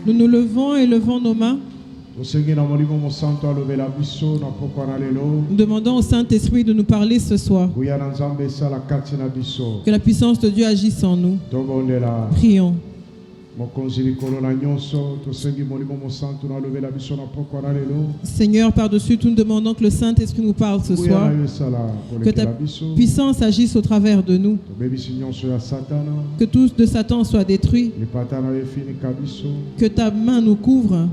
Nous nous levons et levons nos mains. Nous demandons au Saint-Esprit de nous parler ce soir. Que la puissance de Dieu agisse en nous. Prions. Seigneur, par-dessus tout, nous demandons que le Saint-Esprit nous parle ce soir. Que ta puissance agisse au travers de nous. Que tout de Satan soit détruit. Que ta main nous couvre.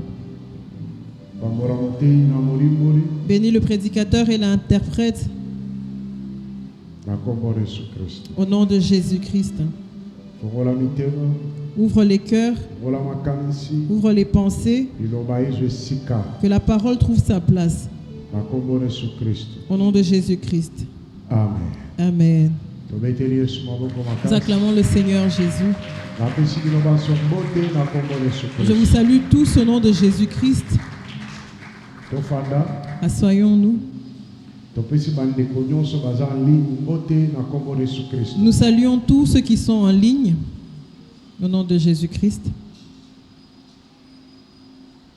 Bénis le prédicateur et l'interprète. Au nom de Jésus-Christ. Ouvre les cœurs, ouvre les pensées, que la parole trouve sa place. Au nom de Jésus-Christ. Amen. Amen. Nous acclamons le Seigneur Jésus. Je vous salue tous au nom de Jésus-Christ. Assoyons-nous. Nous saluons tous ceux qui sont en ligne au nom de Jésus-Christ.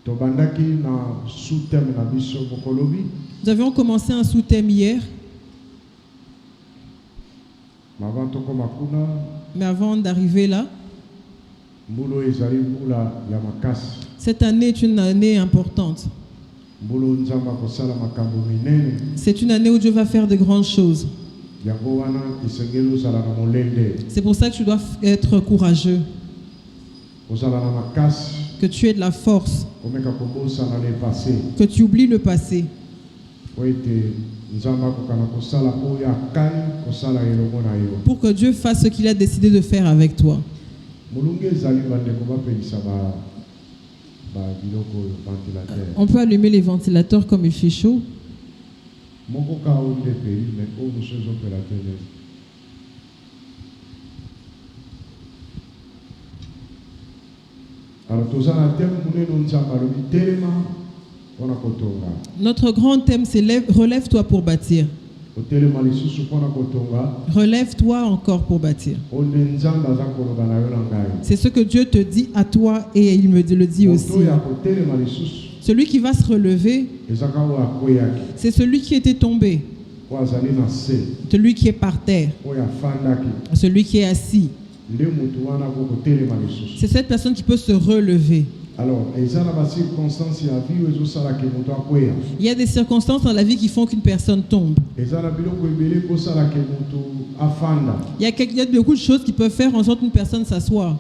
Nous avions commencé un sous-thème hier. Mais avant d'arriver là, cette année est une année importante. C'est une année où Dieu va faire de grandes choses. C'est pour ça que tu dois être courageux. Que tu aies de la force. Que tu oublies le passé. Pour que Dieu fasse ce qu'il a décidé de faire avec toi. On peut allumer les ventilateurs comme il fait chaud. Notre grand thème, c'est relève-toi pour bâtir. Relève-toi encore pour bâtir. C'est ce que Dieu te dit à toi et il me le dit aussi. Celui qui va se relever, c'est celui qui était tombé, celui qui est par terre, celui qui est assis. C'est cette personne qui peut se relever. Alors, il y a des circonstances dans la vie qui font qu'une personne tombe. Il y a beaucoup de choses qui peuvent faire en sorte qu'une personne s'assoie.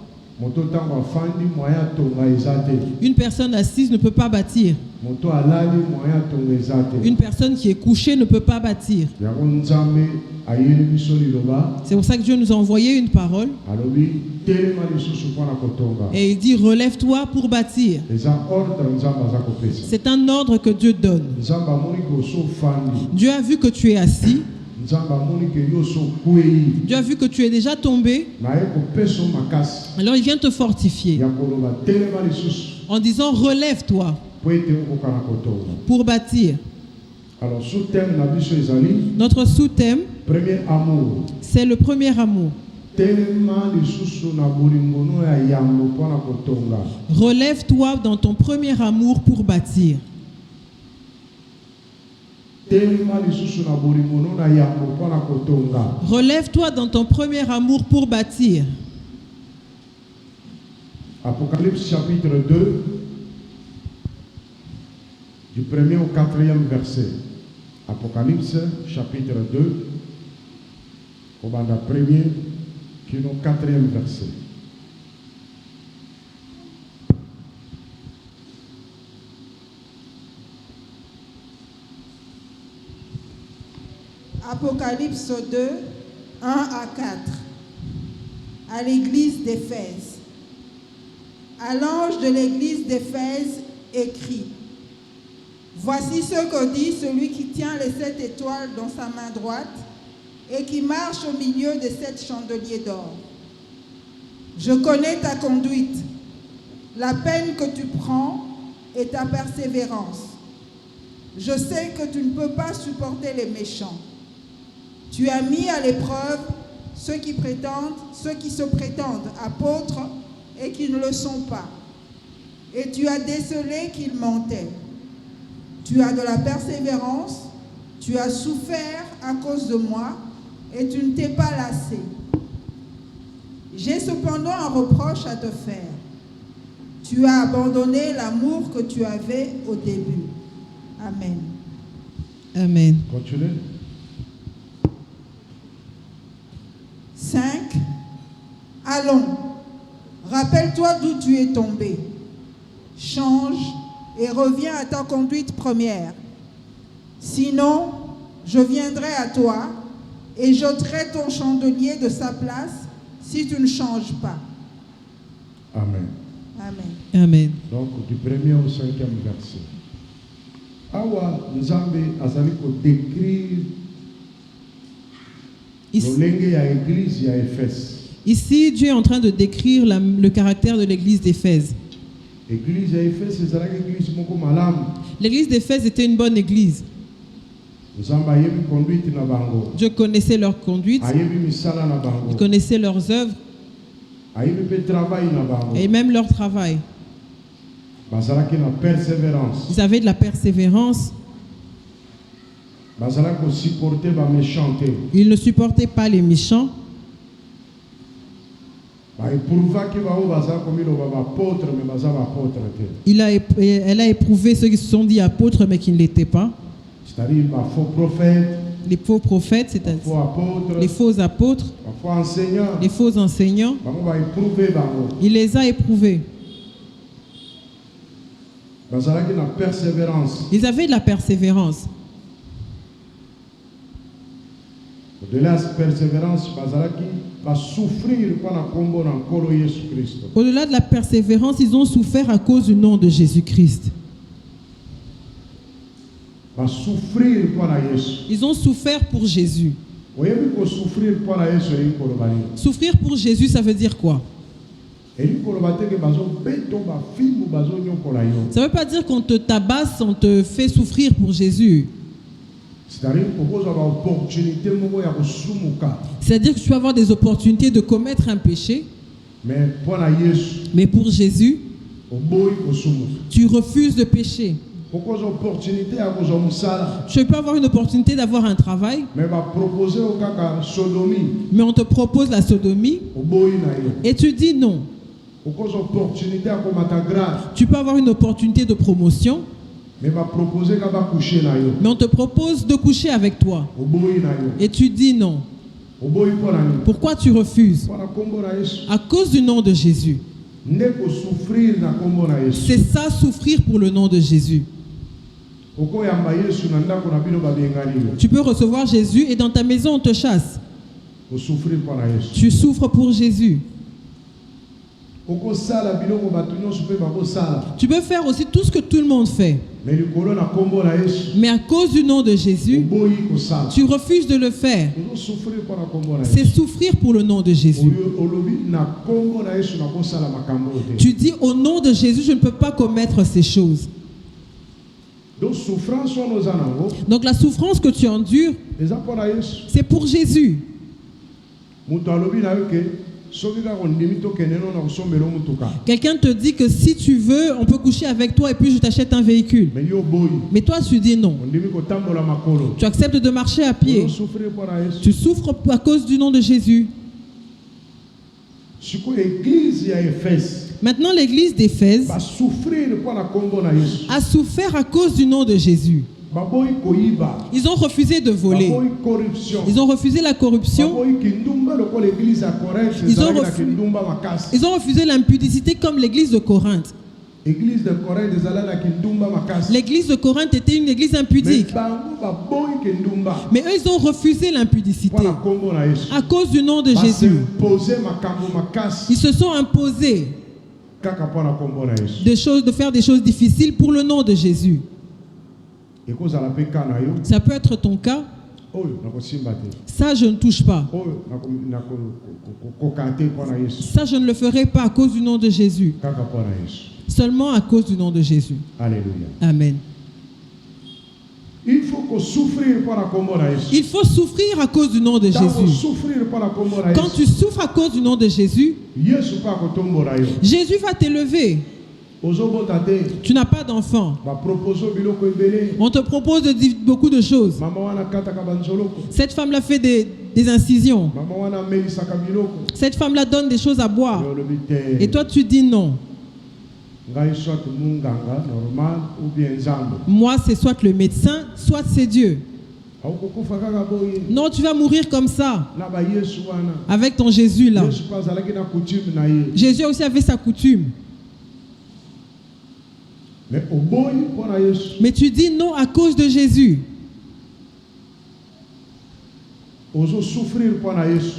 Une personne assise ne peut pas bâtir. Une personne qui est couchée ne peut pas bâtir. C'est pour ça que Dieu nous a envoyé une parole. Et il dit relève-toi pour bâtir. C'est un ordre que Dieu donne. Dieu a vu que tu es assis. Dieu a vu que tu es déjà tombé. Alors il vient te fortifier en disant relève-toi pour bâtir. Alors, sous-thème, notre sous-thème, premier amour. C'est le premier amour. Relève-toi dans ton premier amour pour bâtir. Relève-toi dans ton premier amour pour bâtir. Apocalypse chapitre 2, du 1er au 4e verset. Apocalypse chapitre 2, au bas 1er au 4e verset. Apocalypse 2, 1 à 4. À l'église d'Éphèse. À l'ange de l'église d'Éphèse écrit: Voici ce que dit celui qui tient les 7 étoiles dans sa main droite et qui marche au milieu des 7 chandeliers d'or. Je connais ta conduite, la peine que tu prends et ta persévérance. Je sais que tu ne peux pas supporter les méchants. Tu as mis à l'épreuve ceux qui se prétendent apôtres et qui ne le sont pas. Et tu as décelé qu'ils mentaient. Tu as de la persévérance, tu as souffert à cause de moi, et tu ne t'es pas lassé. J'ai cependant un reproche à te faire. Tu as abandonné l'amour que tu avais au début. Amen. Amen. Continuez. 5. Allons, rappelle-toi d'où tu es tombé. Change et reviens à ta conduite première. Sinon, je viendrai à toi et j'ôterai ton chandelier de sa place si tu ne changes pas. Amen. Amen. Amen. Donc, du 1er au 5e verset. Awa, Nzambe azali ko décrire l'église à Éphèse. Ici, Dieu est en train de décrire le caractère de l'église d'Éphèse. L'église d'Éphèse était une bonne église. Dieu connaissait leur conduite, il connaissait leurs œuvres et même leur travail. Ils avaient de la persévérance. Ils ne supportaient pas les méchants. Elle a éprouvé ceux qui se sont dit apôtres mais qui ne l'étaient pas. C'est-à-dire les faux prophètes, c'est-à-dire les faux apôtres, les faux enseignants. Il les a éprouvés. Ils avaient de la persévérance. Au-delà de la persévérance, au-delà de la persévérance, ils ont souffert à cause du nom de Jésus-Christ. Ils ont souffert pour Jésus. Souffrir pour Jésus, ça veut dire quoi? Ça ne veut pas dire qu'on te tabasse, on te fait souffrir pour Jésus. C'est-à-dire que tu vas avoir des opportunités de commettre un péché. Mais pour Jésus, tu refuses de pécher. Tu peux avoir une opportunité d'avoir un travail, mais on te propose la sodomie et tu dis non. Tu peux avoir une opportunité de promotion, mais on te propose de coucher avec toi et tu dis non. Pourquoi tu refuses? À cause du nom de Jésus. C'est ça, souffrir pour le nom de Jésus. Tu peux recevoir Jésus et dans ta maison on te chasse. Tu souffres pour Jésus. Tu peux faire aussi tout ce que tout le monde fait. Mais à cause du nom de Jésus, tu refuses de le faire. C'est souffrir pour le nom de Jésus. Tu dis au nom de Jésus, je ne peux pas commettre ces choses. Donc la souffrance que tu endures, c'est pour Jésus. Quelqu'un te dit que si tu veux, on peut coucher avec toi et puis je t'achète un véhicule. Mais toi, tu dis non. Tu acceptes de marcher à pied. Tu souffres à cause du nom de Jésus. Maintenant, l'église d'Éphèse a souffert à cause du nom de Jésus. Ils ont refusé de voler. Ils ont refusé la corruption. Ils ont refusé l'impudicité comme l'église de Corinthe. L'église de Corinthe était une église impudique. Mais eux, ils ont refusé l'impudicité à cause du nom de Jésus. Ils se sont imposés de faire des choses difficiles pour le nom de Jésus. Ça peut être ton cas. Ça, je ne touche pas. Ça, je ne le ferai pas à cause du nom de Jésus. Seulement à cause du nom de Jésus. Alléluia. Amen. Il faut Il faut souffrir à cause du nom de Jésus. Quand tu souffres à cause du nom de Jésus, Jésus va t'élever. Tu n'as pas d'enfant. On te propose de dire beaucoup de choses. Cette femme-là fait des incisions. Cette femme-là donne des choses à boire. Et toi, tu dis non. Moi, c'est soit le médecin, soit c'est Dieu. Non, tu vas mourir comme ça. Avec ton Jésus là. Jésus aussi avait sa coutume. Mais tu dis non à cause de Jésus.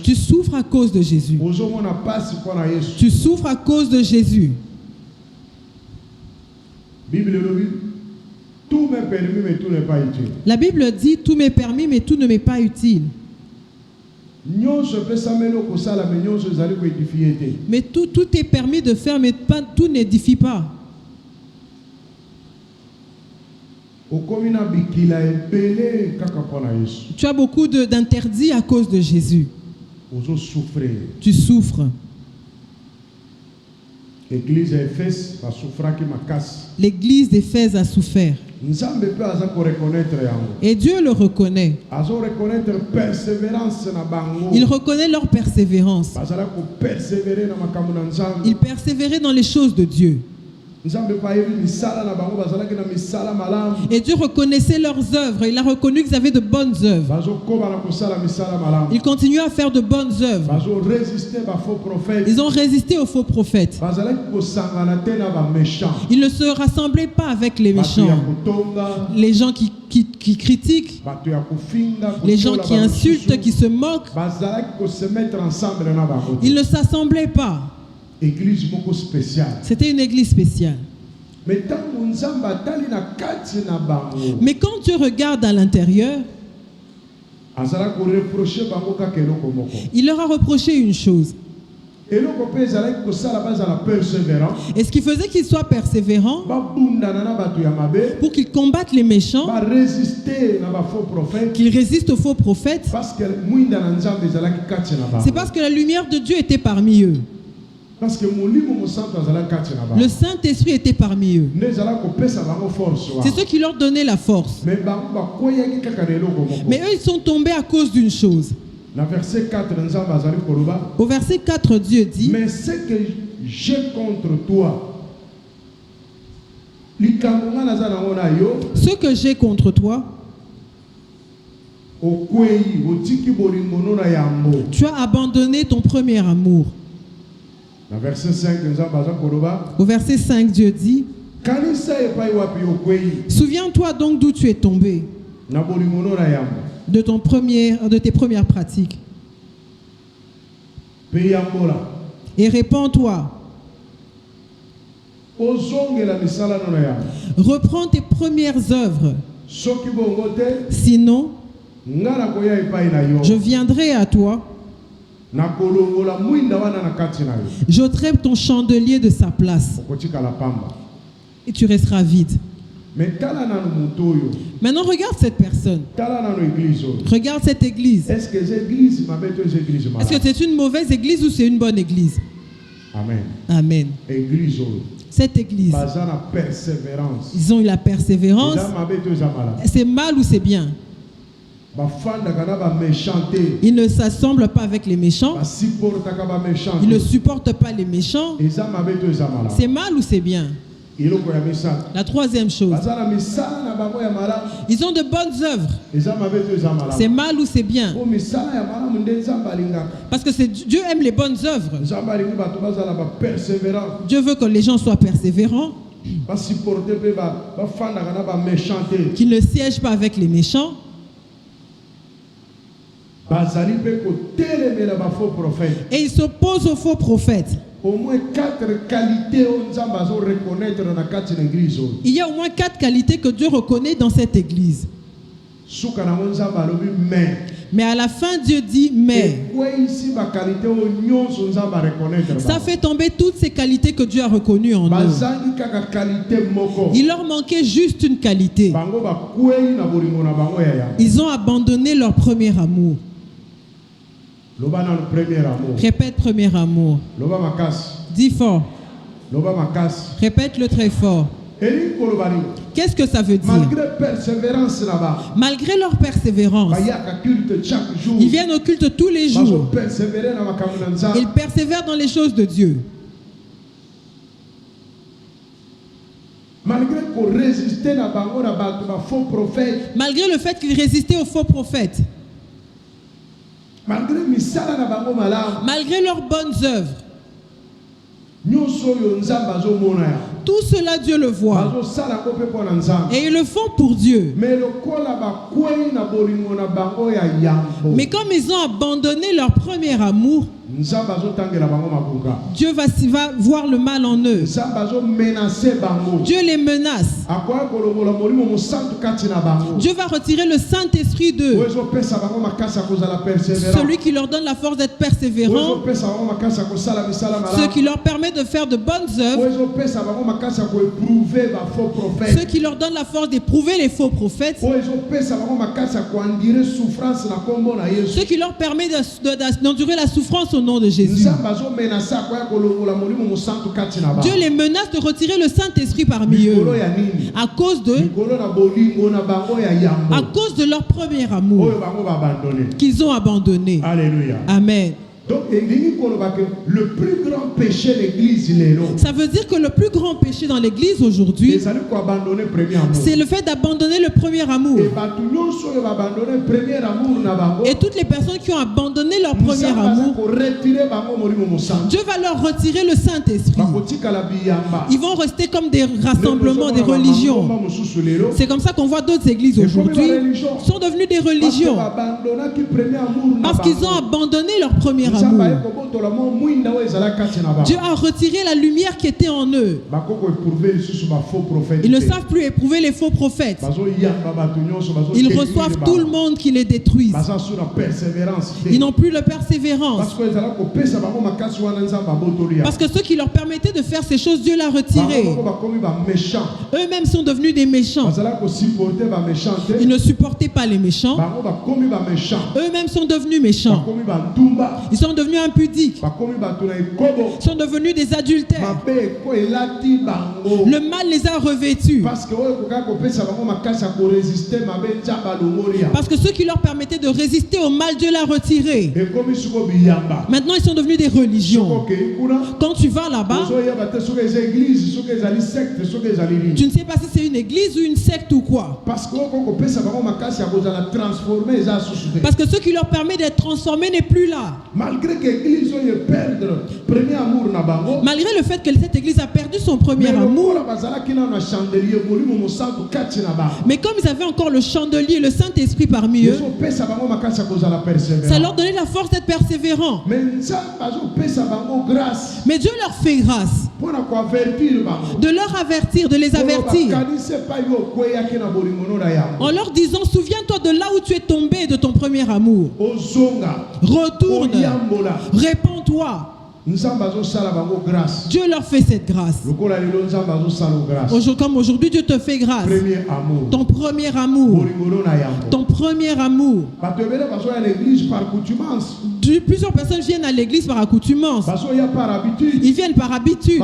Tu souffres à cause de Jésus. Tu souffres à cause de Jésus. Tout m'est permis, mais tout n'est pas utile. La Bible dit tout m'est permis, mais tout ne m'est pas utile. Mais tout est permis de faire, mais pas, tout n'édifie pas. Tu as beaucoup d'interdits à cause de Jésus. Tu souffres. L'église d'Éphèse a souffert. Et Dieu le reconnaît. Il reconnaît leur persévérance. Ils persévéraient dans les choses de Dieu. Et Dieu reconnaissait leurs œuvres. Il a reconnu qu'ils avaient de bonnes œuvres. Ils continuaient à faire de bonnes œuvres. Ils ont résisté aux faux prophètes. Ils ne se rassemblaient pas avec les méchants, les gens qui critiquent, les gens qui insultent, qui se moquent. Ils ne s'assemblaient pas. C'était une église spéciale. Mais quand tu regardes à l'intérieur, il leur a reproché une chose. Et ce qui faisait qu'ils soient persévérants, pour qu'ils combattent les méchants, qu'ils résistent aux faux prophètes, c'est parce que la lumière de Dieu était parmi eux. Parce que le Saint-Esprit était parmi eux. C'est ce qui leur donnait la force. Mais eux, ils sont tombés à cause d'une chose. Au verset 4, Dieu dit: mais ce que j'ai contre toi, ce que j'ai contre toi, tu as abandonné ton premier amour. Au verset 5, Dieu dit: souviens-toi donc d'où tu es tombé, de tes premières pratiques, et répands-toi. Reprends tes premières ôuvres. Sinon, je viendrai à toi. J'ôterai ton chandelier de sa place et tu resteras vide. Maintenant, regarde cette personne. Regarde cette église. Est-ce que c'est une mauvaise église ou c'est une bonne église? Amen. Amen. Cette église, ils ont eu la persévérance. C'est mal ou c'est bien? Ils ne s'assemblent pas avec les méchants. Ils ne supportent pas les méchants. C'est mal ou c'est bien? La troisième chose, ils ont de bonnes œuvres. C'est mal ou c'est bien? Parce que Dieu aime les bonnes œuvres. Dieu veut que les gens soient persévérants, qu'ils ne siègent pas avec les méchants. Et ils s'opposent aux faux prophètes. Au moins 4 qualités il y a au moins 4 qualités que Dieu reconnaît dans cette église. Mais à la fin, Dieu dit mais. Ça fait tomber toutes ces qualités que Dieu a reconnues en eux. Il leur manquait juste une qualité. Ils ont abandonné leur premier amour. Répète premier amour. Dis fort. Répète-le très fort. Qu'est-ce que ça veut dire? Malgré leur persévérance, ils viennent au culte tous les jours. Ils persévèrent dans les choses de Dieu. Malgré le fait qu'ils résistaient aux faux prophètes, malgré leurs bonnes œuvres, tout cela Dieu le voit et ils le font pour Dieu. Mais comme ils ont abandonné leur premier amour, Dieu va voir le mal en eux. Dieu les menace. Dieu va retirer le Saint-Esprit d'eux. Celui qui leur donne la force d'être persévérant. Ce qui leur permet de faire de bonnes œuvres. Ce qui leur donne la force d'éprouver les faux prophètes. Ce qui leur permet d'endurer la souffrance au nom de Jésus. Dieu les menace de retirer le Saint-Esprit parmi eux à cause de leur premier amour qu'ils ont abandonné. Alléluia. Amen. Donc, le plus grand péché de l'église, ça veut dire que le plus grand péché dans l'église aujourd'hui, c'est le fait d'abandonner le premier amour. Et toutes les personnes qui ont abandonné leur premier amour, Dieu va leur retirer le Saint-Esprit. Ils vont rester comme des rassemblements, des religions. C'est comme ça qu'on voit d'autres églises aujourd'hui sont devenues des religions parce qu'ils ont abandonné leur premier amour. Dieu a retiré la lumière qui était en eux. Ils ne savent plus éprouver les faux prophètes. Ils reçoivent tout le monde qui les détruise. Ils n'ont plus de persévérance. Parce que ceux qui leur permettaient de faire ces choses, Dieu l'a retiré. Eux-mêmes sont devenus des méchants. Ils ne supportaient pas les méchants. Eux-mêmes sont devenus méchants. Ils sont devenus impudiques. Ils sont devenus des adultères. Le mal les a revêtus. Parce que ceux qui leur permettaient de résister au mal, Dieu l'a retiré. Maintenant, ils sont devenus des religions. Quand tu vas là-bas, tu ne sais pas si c'est une église ou une secte ou quoi. Parce que ce qui leur permet d'être transformés n'est plus là. Malgré le fait que cette église a perdu son premier amour, mais comme ils avaient encore le chandelier et le Saint-Esprit parmi eux, ça leur donnait la force d'être persévérants. Mais Dieu leur fait grâce de leur avertir, de les avertir, en leur disant: souviens-toi de là où tu es tombé de ton premier amour. Retourne, répands-toi. Dieu leur fait cette grâce. Comme aujourd'hui, Dieu te fait grâce. Ton premier amour. Ton premier amour. Plusieurs personnes viennent à l'église par accoutumance. Ils viennent par habitude.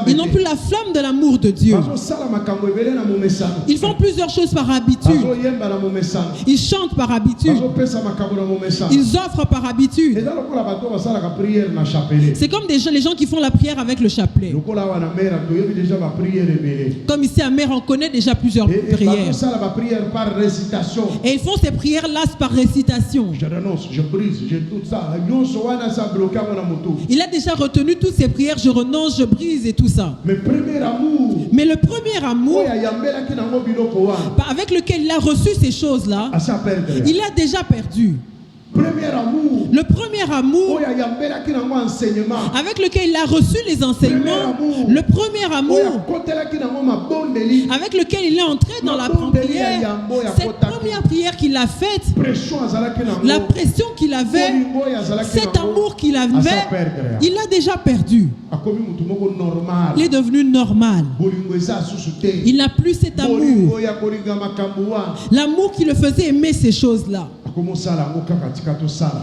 Ils n'ont plus la flamme de l'amour de Dieu. Ils font plusieurs choses par habitude. Ils chantent par habitude. Ils offrent par habitude. C'est comme les gens qui font la prière avec le chapelet. Comme ici à Mère, on connaît déjà plusieurs prières. Et ils font ces prières-là par récitation. Je renonce, je brise, j'ai tout ça. Il a déjà retenu toutes ces prières. Je renonce, je brise et tout ça. Mais le premier amour avec lequel il a reçu ces choses-là, il a déjà perdu. Le premier amour avec lequel il a reçu les enseignements. Le premier amour avec lequel il est entré dans la prière. Cette première prière qu'il a faite, la pression qu'il avait, cet amour qu'il avait, il l'a déjà perdu. Il est devenu normal. Il n'a plus cet amour. L'amour qui le faisait aimer ces choses-là. Il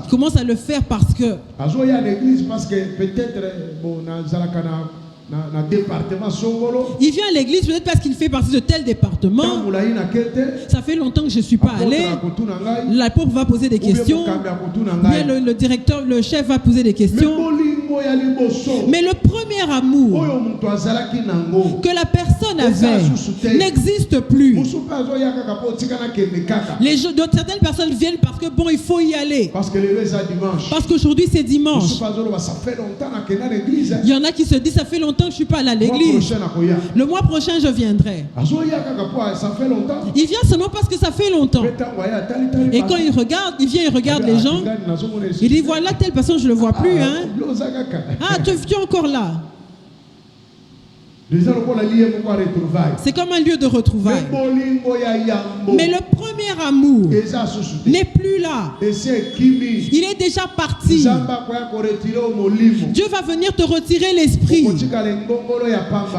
commence à le faire parce que il vient à l'église peut-être parce qu'il fait partie de tel département. Ça fait longtemps que je ne suis pas allé. L'apôtre va poser des questions. Bien, le directeur, le chef va poser des questions. Mais le premier amour que la personne avait n'existe plus. Certaines personnes viennent parce que bon, il faut y aller. Parce qu'aujourd'hui c'est dimanche. Il y en a qui se disent ça fait longtemps que je ne suis pas allé à l'église. Le mois prochain je viendrai. Il vient seulement parce que ça fait longtemps. Et quand il regarde, il vient, il regarde les gens. Il dit voilà telle personne je ne le vois plus. Hein? Ah, tu es encore là. C'est comme un lieu de retrouvailles. Mais le premier amour n'est plus là. Il est déjà parti. Dieu va venir te retirer l'esprit.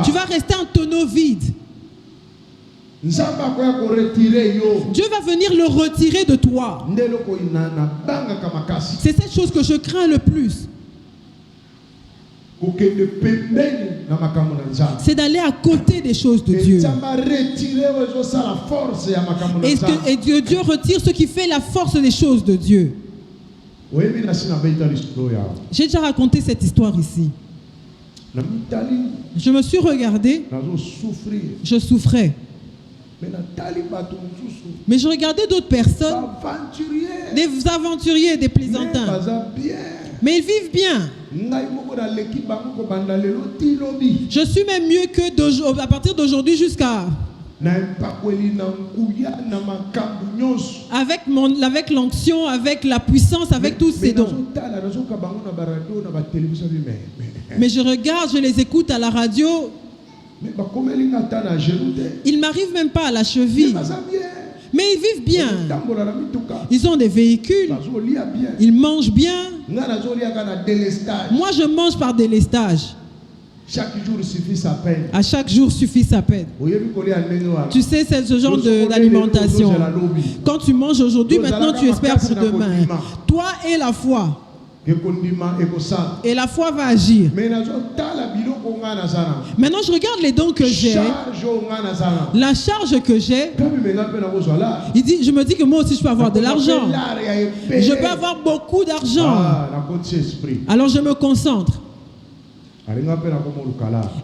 Tu vas rester un tonneau vide. Dieu va venir le retirer de toi. C'est cette chose que je crains le plus. C'est d'aller à côté des choses de Dieu. Et Dieu retire ce qui fait la force des choses de Dieu. J'ai déjà raconté cette histoire ici. Je me suis regardé. Je souffrais. Mais je regardais d'autres personnes, des aventuriers, des plaisantins. Mais ils vivent bien. Je suis même mieux que à partir d'aujourd'hui jusqu'à... Avec l'onction, avec la puissance, avec tous ces dons. Mais je regarde, je les écoute à la radio. Ils m'arrivent même pas à la cheville. Mais ils vivent bien. Ils ont des véhicules. Ils mangent bien. Moi, je mange par délestage. Chaque jour suffit sa peine. À chaque jour suffit sa peine. Tu sais, c'est ce genre d'alimentation. Quand tu manges aujourd'hui, maintenant tu espères pour demain. Toi et la foi. Et la foi va agir. Maintenant, je regarde les dons que j'ai. La charge que j'ai. Je me dis que moi aussi, je peux avoir de l'argent. Je peux avoir beaucoup d'argent. Alors, je me concentre.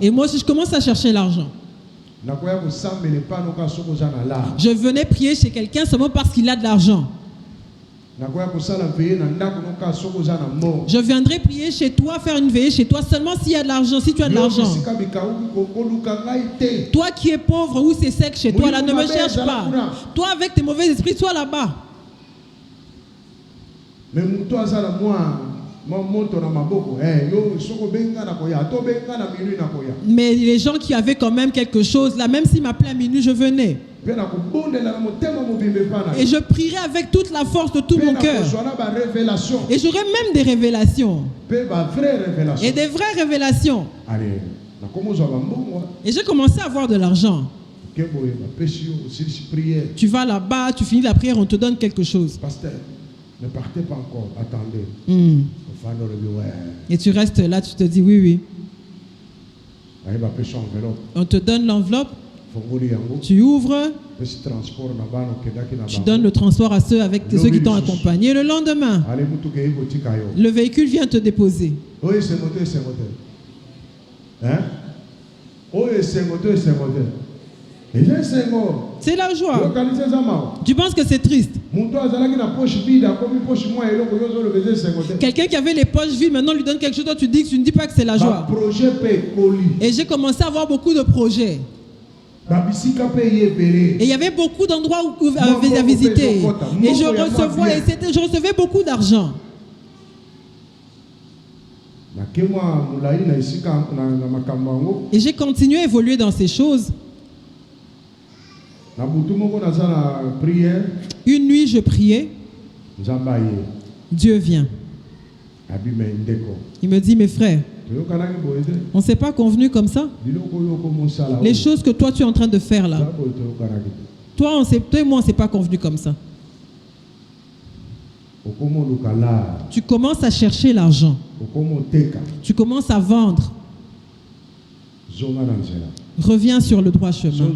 Et moi aussi, je commence à chercher l'argent. Je venais prier chez quelqu'un seulement parce qu'il a de l'argent. Je viendrai prier chez toi, faire une veillée chez toi seulement s'il y a de l'argent, si tu as de l'argent. Toi qui es pauvre, où c'est sec chez toi, là, ne me cherche pas. Toi avec tes mauvais esprits, sois là-bas. Mais les gens qui avaient quand même quelque chose, là, même s'ils m'appelaient à minuit, je venais. Et je prierai avec toute la force de tout mon cœur. Et j'aurai même des révélations. Et des vraies révélations. Et j'ai commencé à avoir de l'argent. Tu vas là-bas, tu finis la prière, on te donne quelque chose. Pasteur, ne partez pas encore, attendez. Et tu restes là, tu te dis oui, oui. On te donne l'enveloppe. Tu ouvres, tu donnes le transport à ceux qui t'ont accompagné. Le lendemain, le véhicule vient te déposer. C'est la joie. Tu penses que c'est triste? Quelqu'un qui avait les poches vides, maintenant lui donne quelque chose, toi tu dis que tu ne dis pas que c'est la joie. Et j'ai commencé à avoir beaucoup de projets. Et il y avait beaucoup d'endroits où à visiter. Et je recevais beaucoup d'argent. Et j'ai continué à évoluer dans ces choses. Une nuit, je priais. Dieu vient. Il me dit, mes frères, on ne s'est pas convenu comme ça. Les choses que toi tu es en train de faire là, toi et moi on ne s'est pas convenu comme ça. Tu commences à chercher l'argent. Tu commences à vendre. Reviens sur le droit chemin.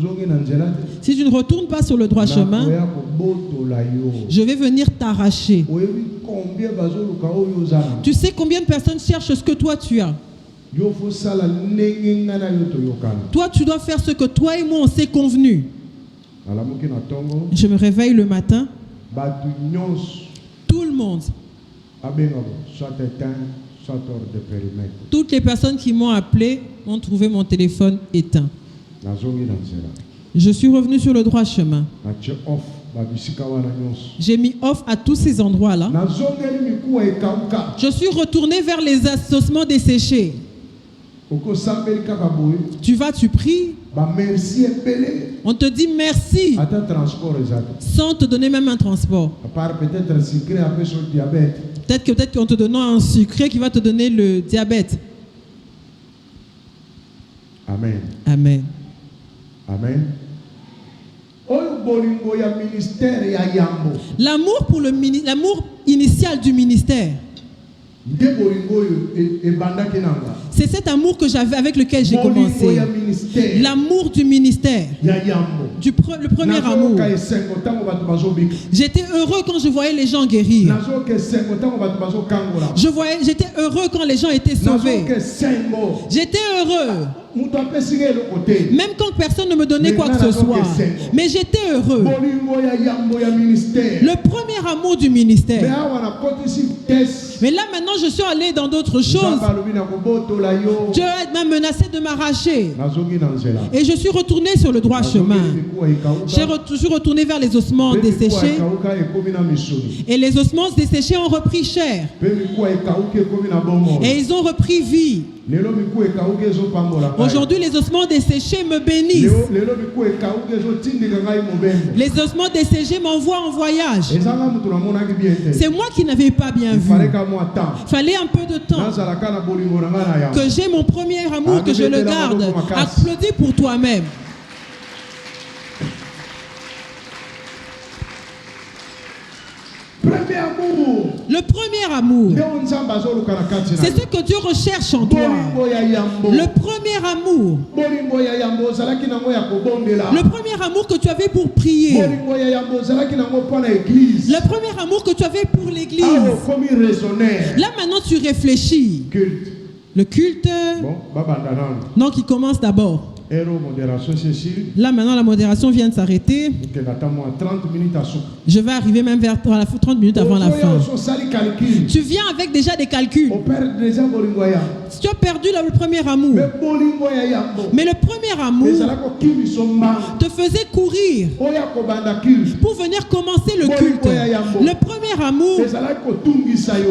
Si tu ne retournes pas sur le droit chemin, je vais venir t'arracher. Tu sais combien de personnes cherchent ce que toi tu as? Toi, tu dois faire ce que toi et moi on s'est convenu. Je me réveille le matin. Tout le monde. Toutes les personnes qui m'ont appelé ont trouvé mon téléphone éteint. Je suis revenu sur le droit chemin. J'ai mis off à tous ces endroits-là. Je suis retourné vers les ossements desséchés. Tu vas, tu pries. On te dit merci sans te donner même un transport. Peut-être qu'en te donnant un sucré qui va te donner le diabète. Amen. Amen. Amen. L'amour pour l'amour initial du ministère. C'est cet amour que j'avais avec lequel j'ai commencé. L'amour du ministère. Le premier amour. J'étais heureux quand je voyais les gens guérir. J'étais heureux quand les gens étaient sauvés. J'étais heureux. Même quand personne ne me donnait quoi que ce soit. Mais j'étais heureux. Le premier amour du ministère. Mais là maintenant je suis allé dans d'autres choses. Dieu m'a menacé de m'arracher. Et je suis retourné sur le droit chemin. Je suis retourné vers les ossements desséchés. Et les ossements desséchés ont repris chair. Et ils ont repris vie. Aujourd'hui, les ossements desséchés me bénissent. Les ossements desséchés m'envoient en voyage. C'est moi qui n'avais pas bien vu. Fallait un peu de temps. Que j'ai mon premier amour, que je le garde. Applaudis pour toi-même. Le premier amour, c'est ce que Dieu recherche en toi. Le premier amour. Le premier amour que tu avais pour prier. Le premier amour que tu avais pour l'église. Là maintenant tu réfléchis. Le culte, non, qui commence d'abord. Là maintenant la modération vient de s'arrêter. Je vais arriver même vers 30 minutes avant la fin. Tu viens avec déjà des calculs. Si tu as perdu le premier amour, mais le premier amour te faisait courir pour venir commencer le culte. Le premier amour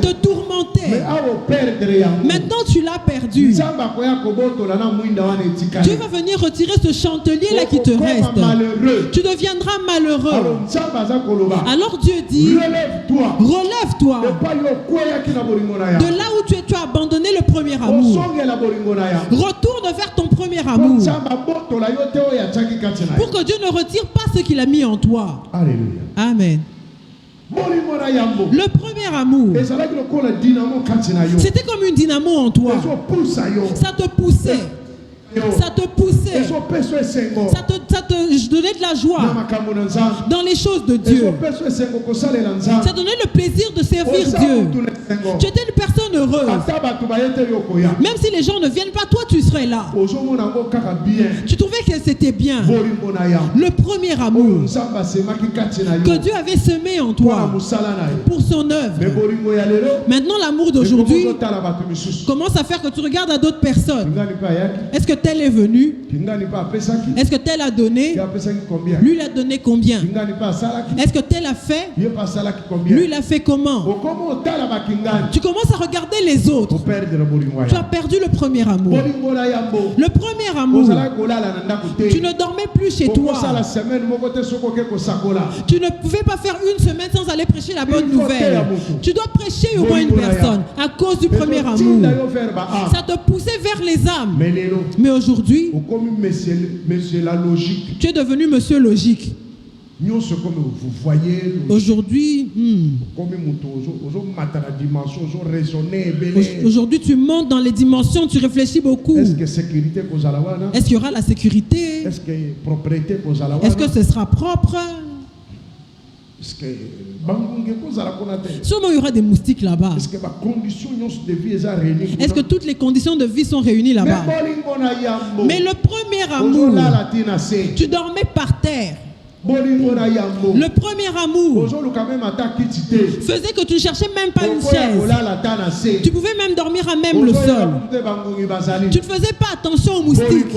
te tourmentait. Maintenant tu l'as perdu. Dieu va venir retirer ce chandelier là qui te reste. Tu deviendras malheureux. Alors Dieu dit, relève-toi de là où tu as abandonné le premier amour. Retourne vers ton premier amour pour que Dieu ne retire pas ce qu'il a mis en toi. Alléluia. Amen. Le premier amour, c'était comme une dynamo en toi. Ça te poussait. Ça te poussait. Ça te donnait de la joie dans les choses de Dieu. Ça donnait le plaisir de servir Dieu. Tu étais une personne heureuse. Même si les gens ne viennent pas, toi tu serais là. Tu trouvais que c'était bien. Le premier amour que Dieu avait semé en toi pour son œuvre. Maintenant l'amour d'aujourd'hui commence à faire que tu regardes à d'autres personnes. Est-ce que tel est venu? Est-ce que tel a donné? donné. Lui, il a donné combien? Est-ce que tel a fait? Lui, il a fait comment? Tu commences à regarder les autres. Tu as perdu le premier amour. Le premier amour. Tu ne dormais plus chez toi. Tu ne pouvais pas faire une semaine sans aller prêcher la bonne nouvelle. Tu dois prêcher au moins une personne à cause du premier amour. Ça te poussait vers les âmes. Mais aujourd'hui, tu es devenu monsieur logique. Aujourd'hui, aujourd'hui, tu montes dans les dimensions, tu réfléchis beaucoup. Est-ce qu'il y aura la sécurité? Est-ce que ce sera propre? Sûrement il y aura des moustiques là-bas. Est-ce que toutes les conditions de vie sont réunies là-bas? Mais le premier amour, tu dormais par terre. Le premier amour faisait que tu ne cherchais même pas une chaise. Tu pouvais même dormir à même le sol. Tu ne faisais pas attention aux moustiques.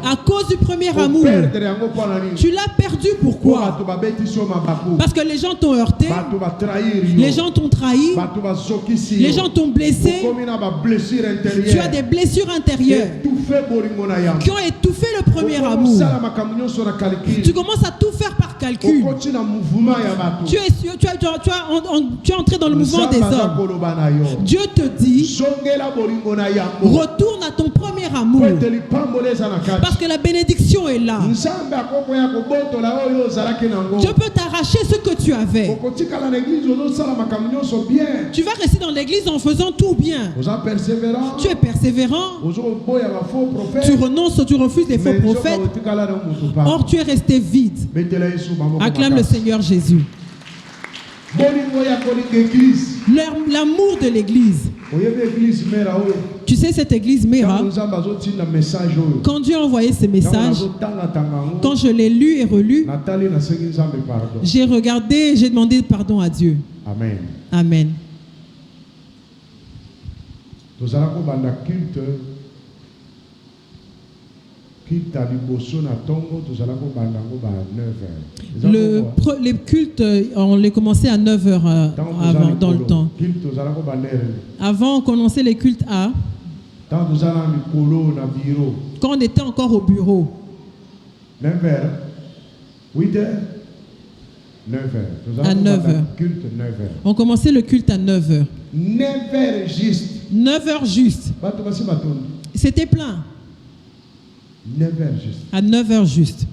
À cause du premier amour, tu l'as perdu. Pourquoi? Parce que les gens t'ont heurté, les gens t'ont trahi, les gens t'ont blessé. Tu as des blessures intérieures qui ont étouffé le premier amour. Tu commences à tout faire par calcul. Tu es entré dans le mouvement des hommes. Dieu te dit, retourne à ton premier amour. Parce que la bénédiction est là. Dieu peut t'arracher ce que tu avais. Tu vas rester dans l'église en faisant tout bien. Tu es persévérant. Tu renonces, tu refuses les faux prophètes. Or tu es resté vide. Acclame le Seigneur Jésus. L'amour de l'église. Tu sais, cette église Mera, quand Dieu a envoyé ces messages, quand je l'ai lu et relu, j'ai regardé, j'ai demandé pardon à Dieu. Amen. Amen. Les cultes, on les commençait à 9h avant, dans le temps. Avant, on commençait les cultes à... Quand on était encore au bureau. 9h. 8h. 9h. À 9h. On commençait le culte à 9h. 9h juste. 9h juste. C'était plein. 9h juste. À 9h juste.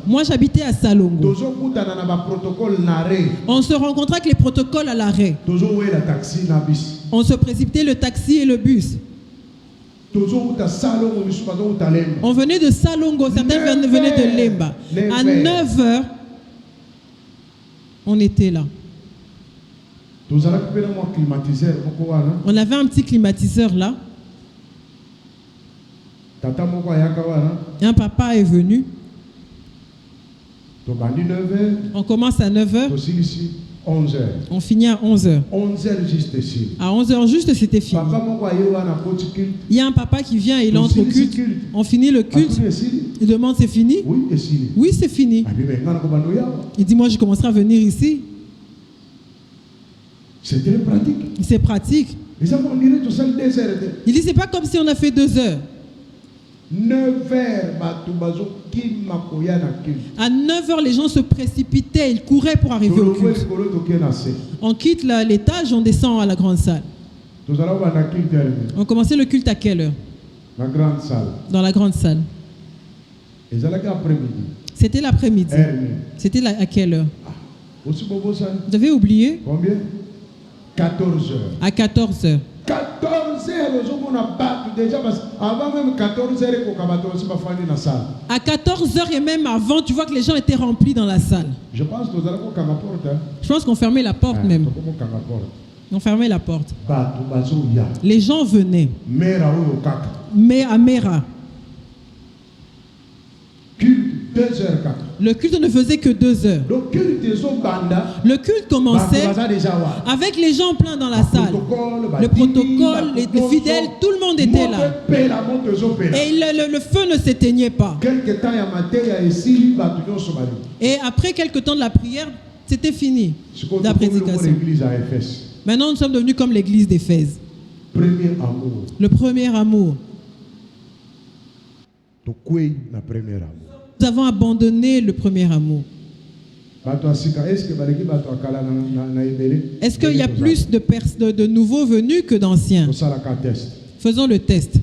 Moi, j'habitais à Salongo. On se rencontrait avec les protocoles à l'arrêt. On se précipitait le taxi et le bus. On venait de Salongo, certains venaient de Lemba. À 9h, on était là. On avait un petit climatiseur là. Un papa est venu. On commence à 9h. 11h. On finit à 11h. 11h juste ici. À 11h juste, c'était fini. Il y a un papa qui vient et il entre au culte. On finit le culte. Il demande, c'est fini? Oui, c'est fini. Il dit, moi je commencerai à venir ici. C'est très pratique. C'est pratique. Il dit, c'est pas comme si on a fait 2 heures. 9h, à 9h, les gens se précipitaient, ils couraient pour arriver au culte. On quitte l'étage, on descend à la grande salle. On commençait le culte à quelle heure? La grande salle. Dans la grande salle. C'était l'après-midi. C'était à quelle heure? Vous avez oublié? Combien? 14h. À 14h. 14h, on a battu déjà parce avant même 14h, à 14h et même avant, tu vois que les gens étaient remplis dans la salle. Je pense que je pense qu'on fermait la porte même. On fermait la porte. Les gens venaient. Mais à Mera. 2h04. Le culte ne faisait que 2 heures. Le culte commençait avec les gens pleins dans la salle. Le protocole, les fidèles, tout le monde était là. Et le feu ne s'éteignait pas. Et après quelques temps de la prière, c'était fini, la prédication. Maintenant, nous sommes devenus comme l'église d'Éphèse. Le premier amour. Nous avons abandonné le premier amour. Est-ce qu'il y a plus de nouveaux venus que d'anciens? Faisons le test.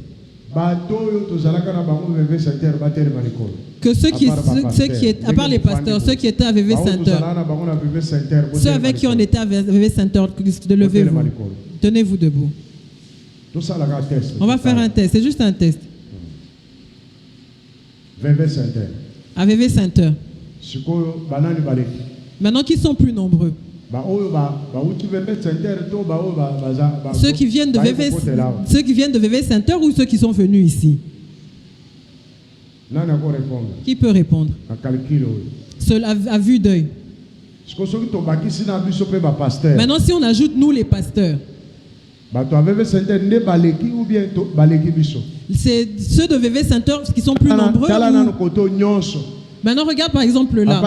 Que ceux qui étaient, à part les pasteurs, ceux qui étaient à VV Saint-Heure, ceux avec qui on était à VV Saint-Heure, levez-vous. Tenez-vous debout. On va faire un test, c'est juste un test. À VV Saint-Heure. Maintenant, qui sont plus nombreux? Ceux qui viennent de VV Saint-Heure ou ceux qui sont venus ici? Qui peut répondre? Seul à vue d'œil. Maintenant, si on ajoute nous les pasteurs, c'est ceux de VV Saint-Heure qui sont plus nombreux. Maintenant, regarde par exemple là.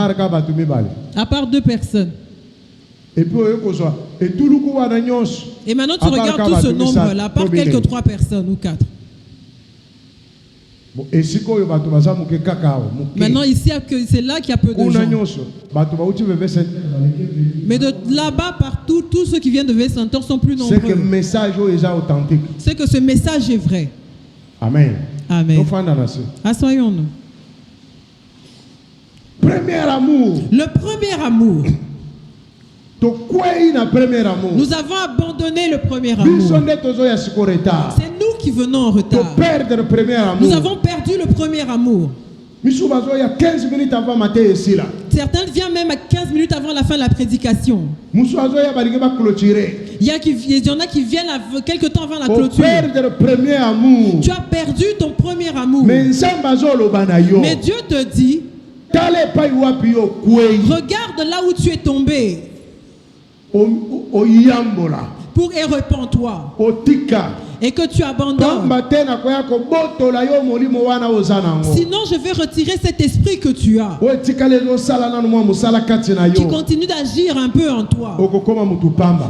À part 2 personnes. Et maintenant, tu regardes tout ce nombre-là, à part quelques 3 personnes ou 4. Maintenant, ici, c'est là qu'il y a peu de gens. Mais de là-bas, partout, tous ceux qui viennent de VV Saint-Heure sont plus nombreux. C'est que ce message est vrai. Amen. Amen. Assoyons-nous. Premier amour. Le premier amour. Nous avons abandonné le premier amour. C'est nous qui venons en retard. Nous avons perdu le premier amour. Certains viennent même à 15 minutes avant la fin de la prédication. Il y en a qui viennent quelques temps avant la clôture. Tu as perdu ton premier amour. Mais Dieu te dit, regarde là où tu es tombé. Pour et répands-toi. Et que tu abandonnes. Sinon, je vais retirer cet esprit que tu as. Qui continue d'agir un peu en toi.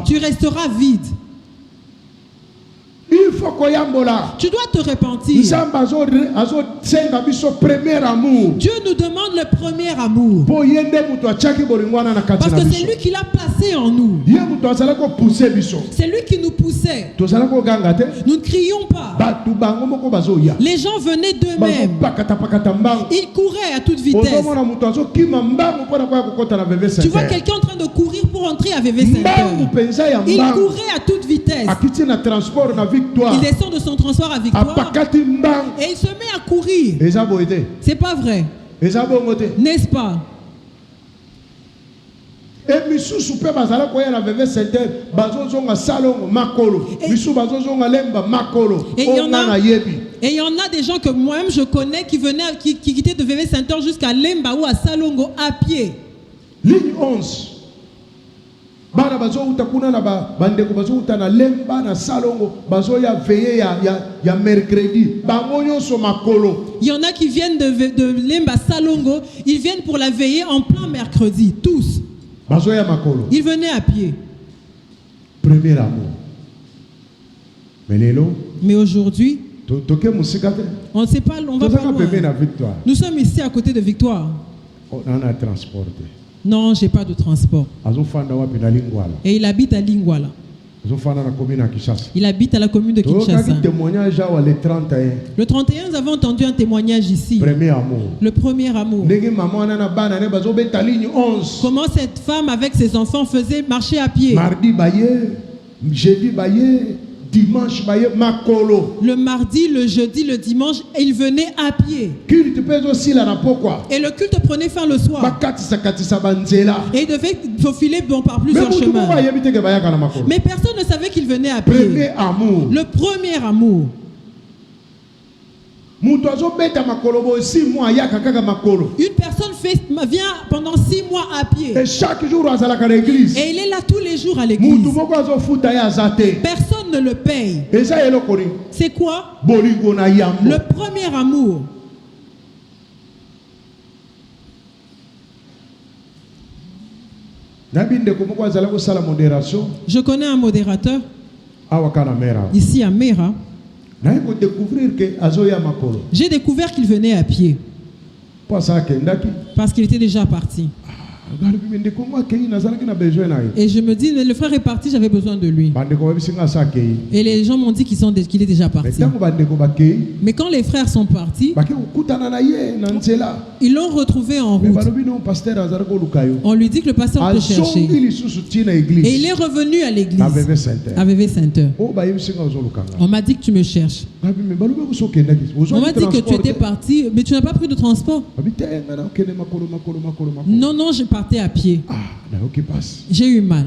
Tu resteras vide. Tu dois te repentir. Dieu nous demande le premier amour. Parce que c'est lui qui l'a placé en nous. C'est lui qui nous poussait. Nous ne crions pas. Les gens venaient d'eux-mêmes. Ils couraient à toute vitesse. Tu vois quelqu'un en train de courir pour entrer à VV Saint-Heure. Il courait à toute vitesse. Il descend de son transport à Victoire et il se met à courir. C'est pas vrai. N'est-ce pas? Et il y en a des gens que moi-même je connais qui quittaient de VV Saint-Heure jusqu'à Lemba ou à Salongo à pied. Ligne 11. Bana bazo utakuna na bandeko bazo utana Lemba na Salongo bazo ya veillé ya mercredi bangonyo so makolo. Il y en a qui viennent de Lemba Salongo, ils viennent pour la veillée en plein mercredi, tous. Bazo ya makolo. Ils venaient à pied. Premier amour. Mais aujourd'hui, on ne sait pas, on va pas loin. Nous sommes ici à côté de Victoire. On a transporté. Non, je n'ai pas de transport. Et il habite à Lingwala. Il habite à la commune de Kinshasa. Le 31, nous avons entendu un témoignage ici. Le premier amour. Comment cette femme avec ses enfants faisait marcher à pied. Mardi baye, jeudi baye, dimanche baye makolo. Le mardi, le jeudi, le dimanche, il venait à pied. Et le culte prenait fin le soir. Et il devait faufiler par plusieurs chemins. Mais personne ne savait qu'il venait à pied. Premier amour. Le premier amour. Une personne vient pendant 6 mois à pied. Et chaque jour, l'église. Et il est là tous les jours à l'église. Personne ne le paye. C'est quoi? Le premier amour. Je connais un modérateur ici à Mera. J'ai découvert qu'il venait à pied parce qu'il était déjà parti. Et je me dis, le frère est parti, j'avais besoin de lui. Et les gens m'ont dit qu'il est déjà parti. Mais quand les frères sont partis, ils l'ont retrouvé en route. On lui dit que le pasteur peut chercher. Et il est revenu à l'église, à VV Center. On m'a dit que tu me cherches. On m'a dit que tu étais parti, mais tu n'as pas pris de transport. Non, non, je partais à pied. J'ai eu mal.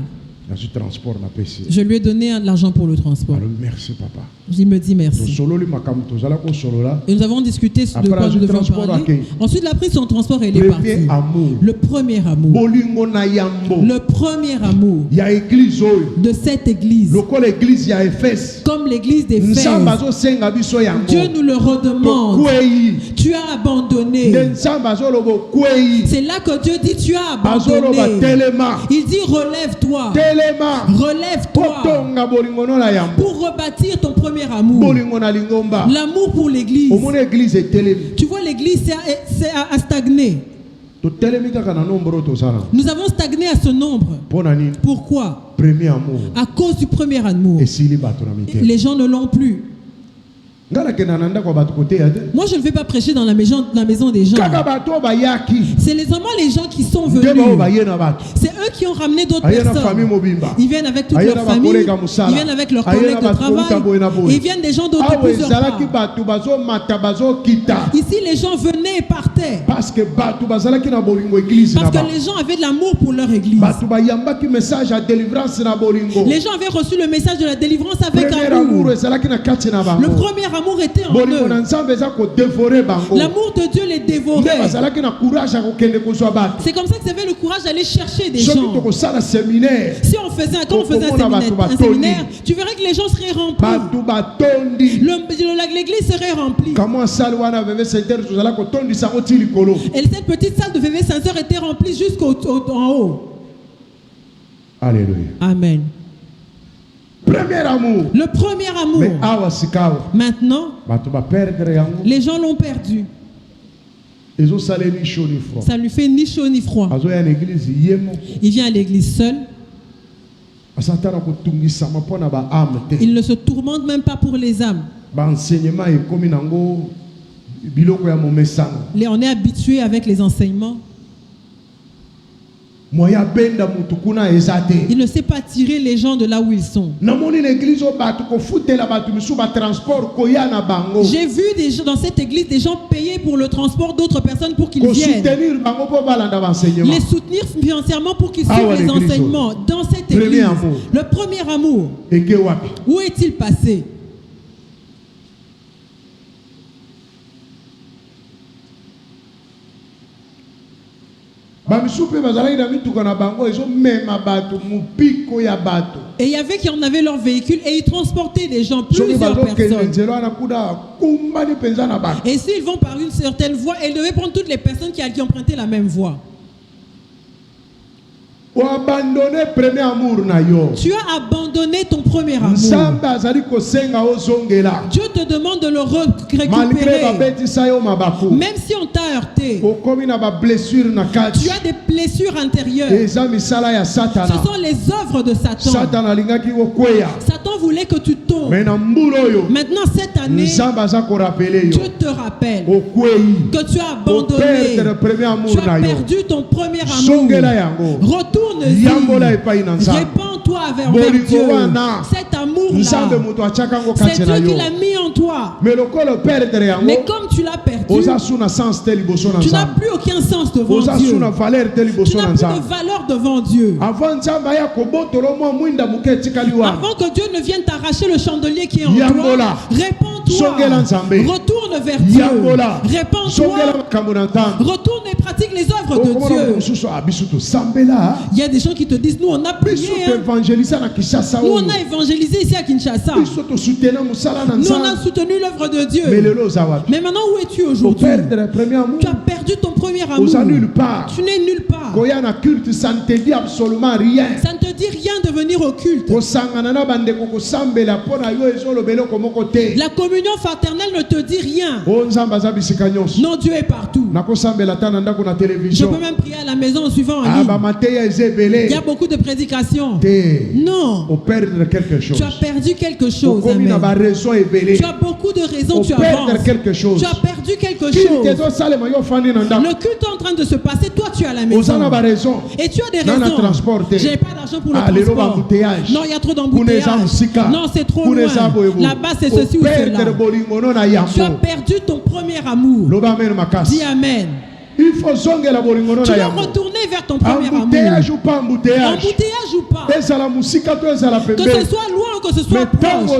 Je lui ai donné de l'argent pour le transport. Merci, papa. Il me dit merci. Et nous avons discuté de quoi nous devions parler. Ensuite, il a pris son transport et il est parti. Le premier amour. Le premier amour de cette église. Comme l'église d'Éphèse. Dieu nous le redemande. Tu as abandonné. C'est là que Dieu dit tu as abandonné. Il dit relève-toi. Relève-toi pour rebâtir ton premier amour. L'amour pour l'église. Tu vois, l'église c'est à stagner. Nous avons stagné à ce nombre. Pourquoi? À cause du premier amour. Les gens ne l'ont plus. Moi, je ne vais pas prêcher dans la maison des gens. C'est les gens qui sont venus. C'est eux qui ont ramené d'autres personnes. Ils viennent avec toute leur famille. Ils viennent avec leurs collègues de travail. Ils viennent des gens d'autres plusieurs parts. Ici, les gens venaient et partaient. Parce que les gens avaient de l'amour pour leur église. Les gens avaient reçu le message de la délivrance avec amour. Le premier amour était en eux. L'amour de Dieu les dévorait. C'est comme ça qu'ils avaient le courage d'aller chercher des gens. Si on faisait un séminaire, tu verrais que les gens seraient remplis. L'église serait remplie. Et cette petite salle de VV Saint-Sœur était remplie jusqu'en haut. Alléluia. Amen. Premier amour. Le premier amour. Maintenant, les gens l'ont perdu. Ça lui fait ni chaud ni froid. Il vient à l'église seul. Il ne se tourmente même pas pour les âmes. On est habitué avec les enseignements. Il ne sait pas tirer les gens de là où ils sont. J'ai vu dans cette église des gens payer pour le transport d'autres personnes pour qu'ils viennent. Les soutenir financièrement pour qu'ils suivent les enseignements. Dans cette église, le premier amour, où est-il passé? Et il y avait qui en avaient leur véhicule et ils transportaient des gens, plusieurs personnes. Et s'ils vont par une certaine voie, ils devaient prendre toutes les personnes qui empruntaient la même voie. Tu as abandonné ton premier amour. Dieu te demande de le récupérer. Même si on t'a heurté, tu as des blessures intérieures. Ce sont les œuvres de Satan. Satan voulait que tu tombes. Maintenant cette année, Dieu te rappelle que tu as abandonné. Tu as perdu ton premier amour. Retourne-y. Répands-toi vers Dieu. Cet amour-là, c'est Dieu qui l'a mis en toi. Mais comme tu l'as perdu, tu n'as plus aucun sens devant Dieu. Tu n'as plus de valeur devant Dieu. Avant que Dieu ne vienne t'arracher le chandelier qui est en toi, répands-toi. Retourne vers Dieu. Répands-toi. Retourne et pratique les œuvres de Dieu. Il y a des gens qui te disent, nous on a prié. Nous on a évangélisé ici à Kinshasa. Nous on a soutenu l'œuvre de Dieu. Mais maintenant où es-tu aujourd'hui? Tu as perdu ton premier amour. Tu n'es nulle part. Ça ne te dit absolument rien. Ça ne te dit rien de venir au culte. La communion fraternelle ne te dit rien. Non, Dieu est partout. Je peux même prier à la maison en suivant un livre. Il y a beaucoup de prédications. Non. Tu as perdu quelque chose. Amen. Tu as beaucoup de raisons. Tu avances. Tu as perdu quelque chose. Le culte est en train de se passer. Toi, tu es à la maison. Et tu as des raisons. Je n'ai pas d'argent pour le transport. Non, il y a trop d'embouteillages. Non, c'est trop loin. Là-bas, c'est ceci ou cela. Tu as perdu ton premier amour. Dis Amen. Il faut zonger la bolingono. Tu dois retourner vers ton premier amour. Embouteillage ou pas embouteillage. Embouteillage ou pas. Que ce soit loin ou que ce soit proche.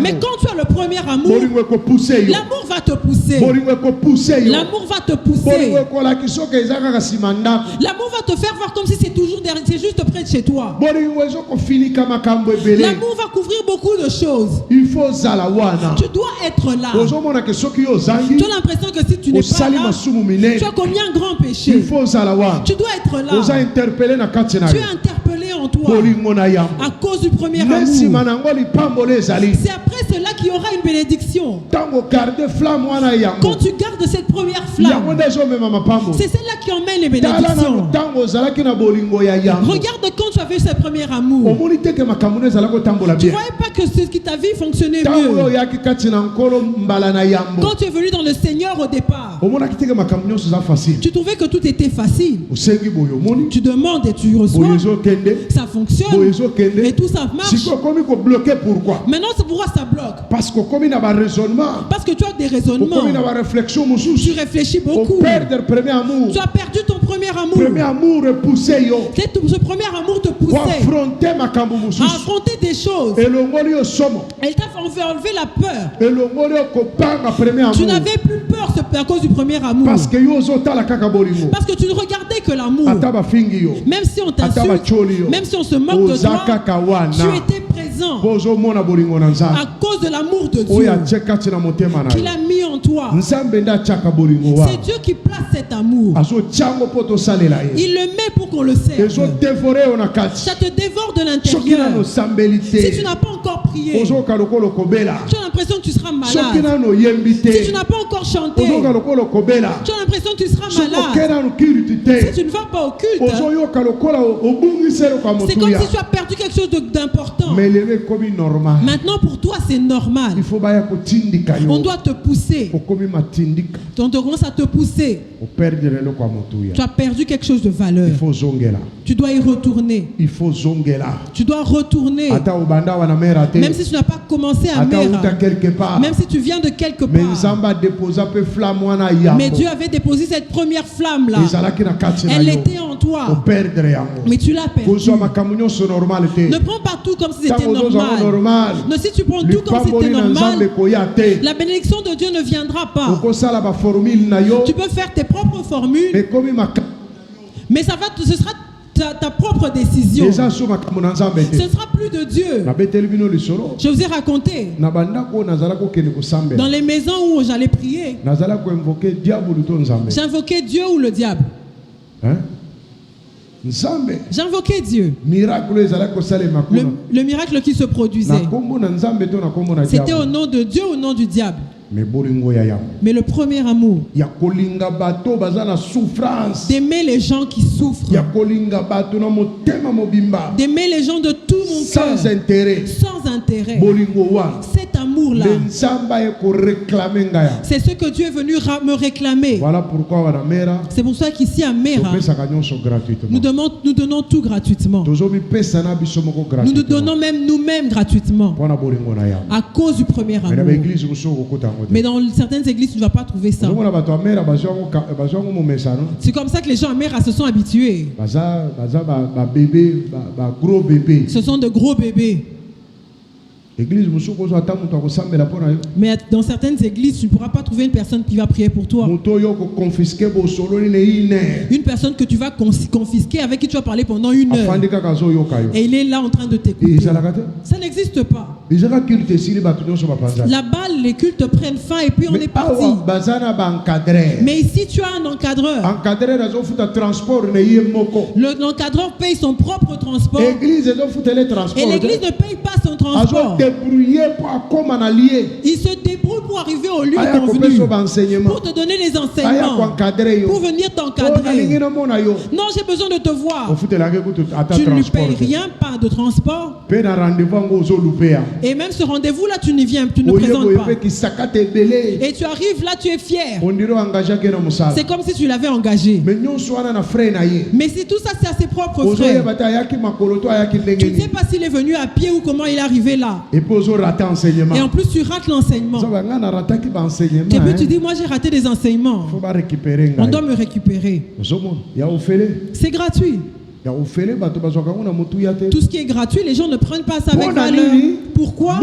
Mais quand tu as le premier amour, l'amour va te pousser. L'amour va te pousser. L'amour va te faire voir comme si c'est toujours derrière, c'est juste près de chez toi. L'amour va couvrir beaucoup de choses. Tu dois être là. Tu as l'impression que si tu n'es pas là, tu as commis un grand péché. Tu dois être là. Tu es interpellé en toi à cause du premier amour. C'est après cela qu'il y aura une bénédiction. Quand tu gardes cette première flamme, c'est celle-là qui emmène les bénédictions. Regarde quand tu avais ce premier amour. Tu ne voyais pas que ce qui ta vie fonctionnait mieux. Quand tu es venu dans le Seigneur au départ, tu trouvais que tout était facile. Tu demandes et tu reçois. Ça fonctionne. Et tout ça marche. Maintenant, c'est pourquoi ça bloque. Parce que tu as des raisonnements. Tu réfléchis beaucoup. Tu as perdu ton premier amour. Ce premier amour te poussait à affronter des choses. Elle t'a fait enlever la peur. Tu n'avais plus peur à cause du premier amour. Parce que tu ne regardais que l'amour. Même si on t'insulte, même si on se moque de toi, tu étais présent à cause de l'amour de Dieu qu'il a mis en toi. C'est Dieu qui place cet amour. Il le met pour qu'on le serve. Ça te dévore de l'intérieur. Si tu n'as pas encore prié, tu as l'impression que tu seras malade. Si tu n'as pas encore chanté, tu as l'impression que tu seras malade. Si tu ne vas pas au culte, c'est comme si tu as perdu quelque chose d'important. Maintenant pour toi c'est normal. On doit te pousser. On commence à te pousser. Tu as perdu quelque chose de valeur. Tu dois y retourner. Tu dois retourner. Même si tu n'as pas commencé à Mera, même si tu viens de quelque part, mais Dieu avait déposé cette première flamme là. Elle était en toi, mais tu l'as perdu. Ne prends pas tout comme si c'était normal. Si tu prends tout comme si c'était normal, la bénédiction de Dieu ne viendra pas. Tu peux faire tes propres formules, mais ce sera ta propre décision. Ce ne sera plus de Dieu. Je vous ai raconté dans les maisons où j'allais prier, j'invoquais Dieu ou le diable. J'invoquais Dieu. Le miracle qui se produisait, c'était au nom de Dieu ou au nom du diable. Mais le premier amour, d'aimer les gens qui souffrent, d'aimer les gens de tout mon cœur, sans intérêt. Cet amour-là, c'est ce que Dieu est venu me réclamer. Voilà pourquoi c'est pour ça qu'ici à Mera, nous donnons tout gratuitement. Nous nous donnons même nous-mêmes gratuitement à cause du premier amour. Mais dans certaines églises, tu ne vas pas trouver ça. C'est comme ça que les gens à Mera se sont habitués. Ce sont de gros bébés. Mais dans certaines églises, tu ne pourras pas trouver une personne qui va prier pour toi. Une personne que tu vas confisquer, avec qui tu vas parler pendant 1 heure. Et il est là en train de t'écouter. Ça n'existe pas. Là-bas, les cultes prennent fin et puis on est parti. Mais ici, tu as un encadreur. L'encadreur paye son propre transport. Et l'église ne paye pas son transport. Il se débrouille pour arriver au lieu convenu, pour te donner les enseignements, pour venir t'encadrer. Non, j'ai besoin de te voir. Tu ne lui payes rien, pas de transport. Et même ce rendez-vous-là, tu n'y viens, tu ne présentes pas. Et tu arrives là, tu es fier. C'est comme si tu l'avais engagé. Mais si tout ça, c'est à ses propres frères. Tu ne sais pas s'il est venu à pied ou comment il est arrivé là. Et en plus, tu rates l'enseignement. Et puis tu dis, moi j'ai raté des enseignements. On doit me récupérer. C'est gratuit. Tout ce qui est gratuit, les gens ne prennent pas ça avec valeur. Pourquoi? À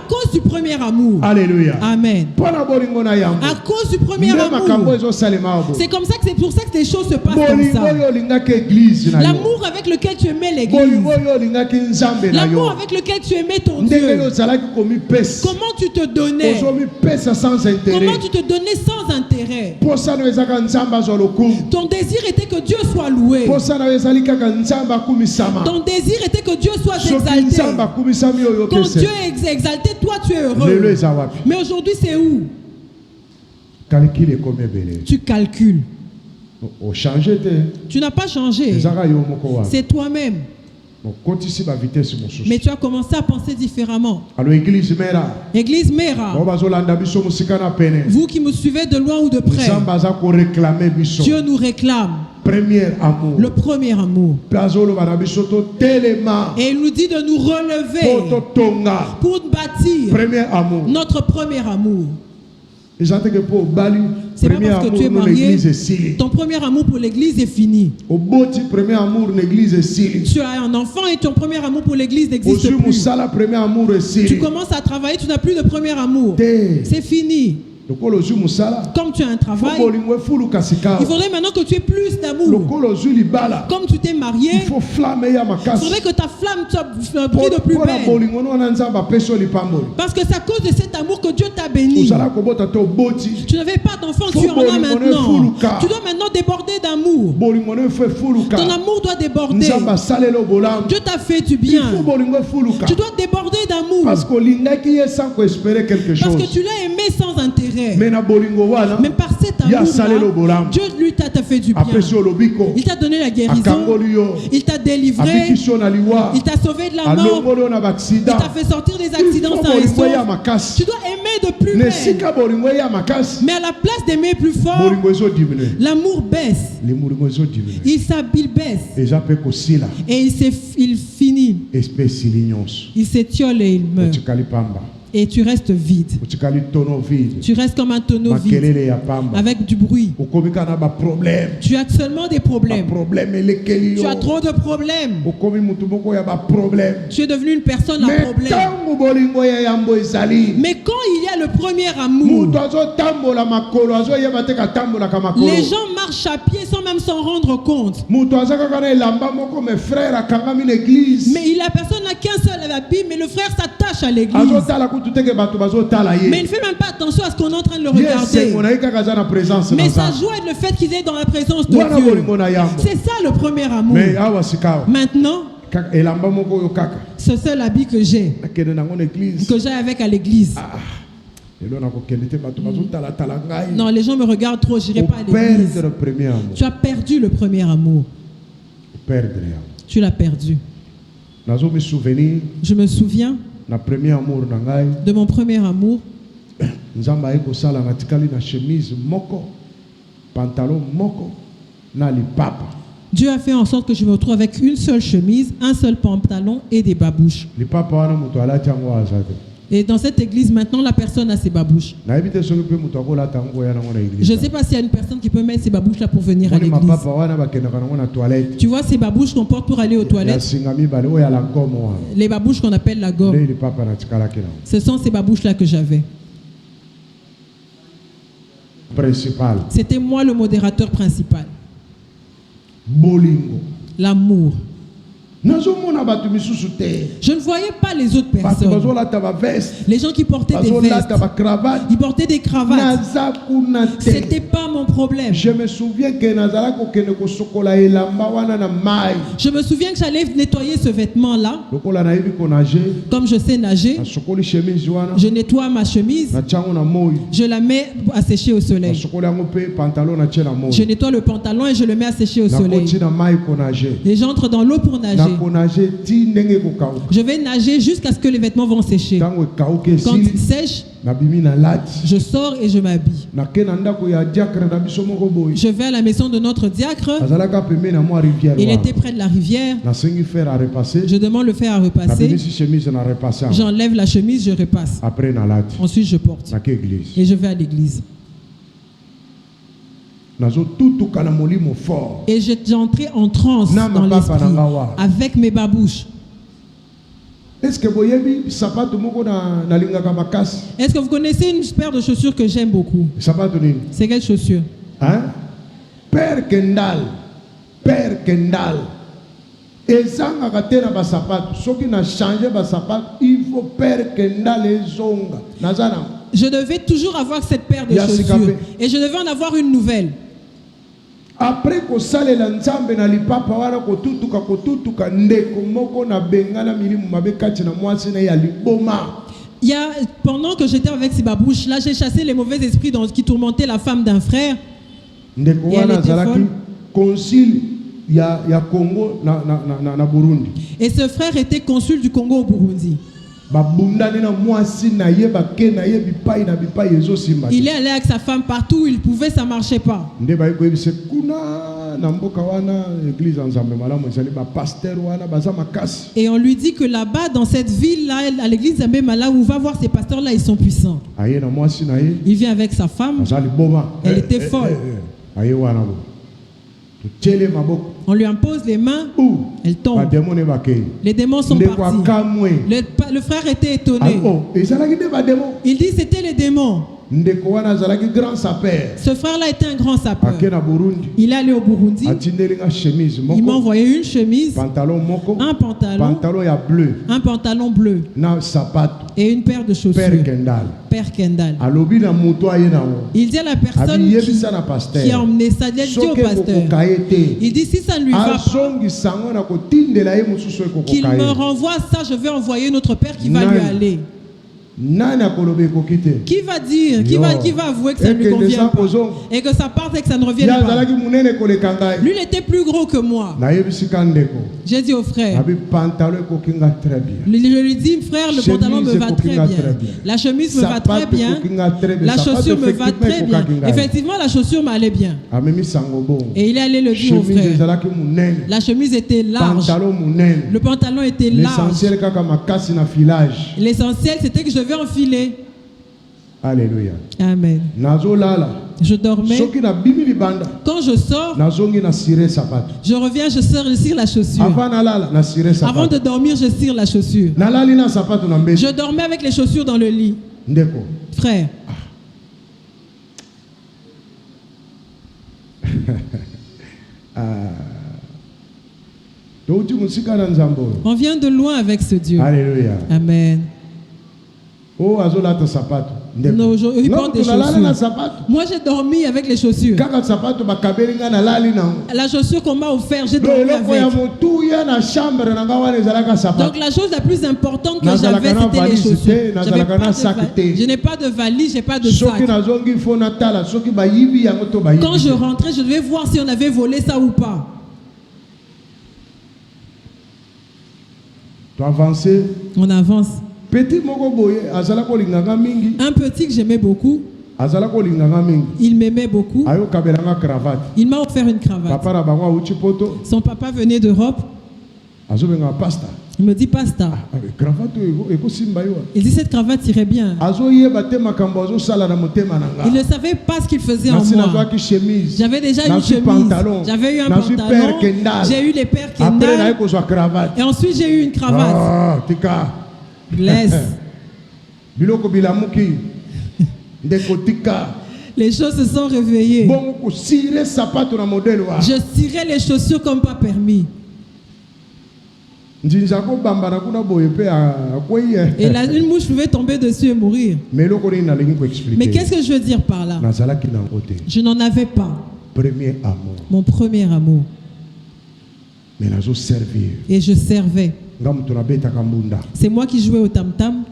cause du premier amour. Alléluia. Amen. À cause du premier amour. C'est comme ça que c'est pour ça que les choses se passent comme ça. L'amour avec lequel tu aimais l'église. L'amour avec lequel tu aimais ton Dieu. Comment tu te donnais? Comment tu te donnais sans intérêt? Ton désir était que Dieu soit loué. Ton désir était que Dieu soit exalté. Quand Dieu est exalté, toi tu es heureux. Mais aujourd'hui c'est où? Tu calcules. Tu n'as pas changé. C'est toi-même. Mais tu as commencé à penser différemment. Église Mera, vous qui me suivez de loin ou de près, Dieu nous réclame. Le premier amour. Et il nous dit de nous relever pour bâtir notre premier amour. C'est pas parce que tu es marié, ton premier amour pour l'église est fini. Tu as un enfant et ton premier amour pour l'église n'existe plus. Tu commences à travailler, tu n'as plus de premier amour. C'est fini. Comme tu as un travail, il faudrait maintenant que tu aies plus d'amour. Comme tu t'es marié, il faudrait que ta flamme brille de plus belle. Parce que c'est à cause de cet amour que Dieu t'a béni. Tu n'avais pas d'enfant, tu en as maintenant. Tu dois maintenant déborder d'amour. Ton amour doit déborder. Dieu t'a fait du bien. Tu dois déborder d'amour. Parce que tu l'as aimé sans intérêt. Mais par cet amour, Dieu lui t'a fait du bien. Il t'a donné la guérison. Il t'a délivré. Il t'a sauvé de la mort. Il t'a fait sortir des accidents sains et saufs. Tu dois aimer de plus belle. Mais à la place d'aimer plus fort, l'amour baisse. Il baisse. Et il finit. Il s'étiole et il meurt. Et tu restes vide. Tu restes comme un tonneau vide. Avec du bruit. Tu as seulement des problèmes. Tu as trop de problèmes. Tu es devenu une personne à problème. Mais quand il y a le premier amour, les gens marchent à pied sans même s'en rendre compte. Mais la personne n'a qu'un seul habit, mais le frère s'attache à l'église. Mais il ne fait même pas attention à ce qu'on est en train de le regarder. Mais sa joie est le fait qu'il est dans la présence de Dieu. C'est ça le premier amour. Maintenant, ce seul habit que j'ai avec à l'église. Non, les gens me regardent trop, je n'irai pas à l'église. Tu as perdu le premier amour. Tu l'as perdu. Je me souviens de mon premier amour. Dieu a fait en sorte que je me retrouve avec une seule chemise, un seul pantalon et des babouches. Et dans cette église, maintenant, la personne a ses babouches. Je ne sais pas s'il y a une personne qui peut mettre ses babouches là pour venir à l'église. Tu vois ces babouches qu'on porte pour aller aux toilettes? Les babouches qu'on appelle la gomme. Ce sont ces babouches là que j'avais. C'était moi le modérateur principal. L'amour. Je ne voyais pas les autres personnes. Les gens qui portaient des vestes, ils portaient des cravates. C'était pas mon problème. Je me souviens que j'allais nettoyer ce vêtement-là. Comme je sais nager, je nettoie ma chemise. Je la mets à sécher au soleil. Je nettoie le pantalon et je le mets à sécher au soleil. Et j'entre dans l'eau pour nager. Je vais nager jusqu'à ce que les vêtements vont sécher. Quand ils sèchent, je sors et je m'habille. Je vais à la maison de notre diacre. Il était près de la rivière. Je demande le fer à repasser. J'enlève la chemise, je repasse. Ensuite, je porte. Et je vais à l'église. Et j'entrais en transe dans l'esprit avec mes babouches. Est-ce que vous connaissez une paire de chaussures que j'aime beaucoup? C'est quelle chaussure? Hein? Père Kendall. Père Kendall. Et ça, il faut Père Kendall et Zonga. Je devais toujours avoir cette paire de chaussures. Et je devais en avoir une nouvelle. Après que salela nzambe na lipapa wana kotutuka ndeko moko na bengana milimu mabekati na mwasi na ya liboma. Pendant que j'étais avec ces babouches là, j'ai chassé les mauvais esprits qui tourmentaient la femme d'un frère. Ndeko wana zalaki consul ya Congo na Burundi. Et ce frère était consul du Congo au Burundi. Il est allé avec sa femme partout où il pouvait, ça ne marchait pas. Et on lui dit que là-bas, dans cette ville-là, à l'église Zambemala, où on va voir ces pasteurs-là, ils sont puissants. Il vient avec sa femme. Elle était folle. On lui impose les mains, elle tombe. Les démons sont partis. Le frère était étonné. Il dit c'était les démons. Ce frère-là était un grand sapeur. Il est allé au Burundi. Il m'a envoyé une chemise, un pantalon bleu et une paire de chaussures. Père Kendall. Il dit à la personne qui a emmené ça, il dit au pasteur, il dit si ça ne lui va pas, qu'il me renvoie ça, je vais envoyer notre père qui va lui aller. Qui va dire, qui va avouer que ça ne lui convient pas et que ça parte et que ça ne revienne pas. Lui, il était plus gros que moi. J'ai dit au frère, je lui dis, frère, le pantalon me va très bien. La chemise me va très bien. La chaussure me va très bien. Effectivement, la chaussure m'allait bien. Et il est allé le dire au frère. La chemise était large. Le pantalon était large. L'essentiel, c'était que je devais enfiler. Alléluia. Amen. Je dormais. Quand je sors, je reviens, je cire la chaussure. Avant de dormir, je cire la chaussure. Je dormais avec les chaussures dans le lit. Frère. On vient de loin avec ce Dieu. Alléluia. Amen. Oh, non, il porte des chaussures. Moi, j'ai dormi avec les chaussures. La chaussure qu'on m'a offerte, j'ai dormi avec. Donc, la chose la plus importante que j'avais, c'était les chaussures. Je n'ai pas de valise, je n'ai pas de sac. Quand je rentrais, je devais voir si on avait volé ça ou pas. On avance. Un petit que j'aimais beaucoup. Il m'aimait beaucoup. Il m'a offert une cravate. Son papa venait d'Europe. Il me dit Pasteur. Il dit cette cravate irait bien. Il ne savait pas ce qu'il faisait en moi. J'avais déjà une chemise. J'avais eu un pantalon. J'ai eu les paires Kendall. Et ensuite j'ai eu une cravate. Laisse. Les choses se sont réveillées. Je cirais les chaussures comme pas permis. Et là, une mouche pouvait tomber dessus et mourir. Mais qu'est-ce que je veux dire par là? Je n'en avais pas. Mon premier amour. Et je servais. C'est moi qui jouais au tam-tam.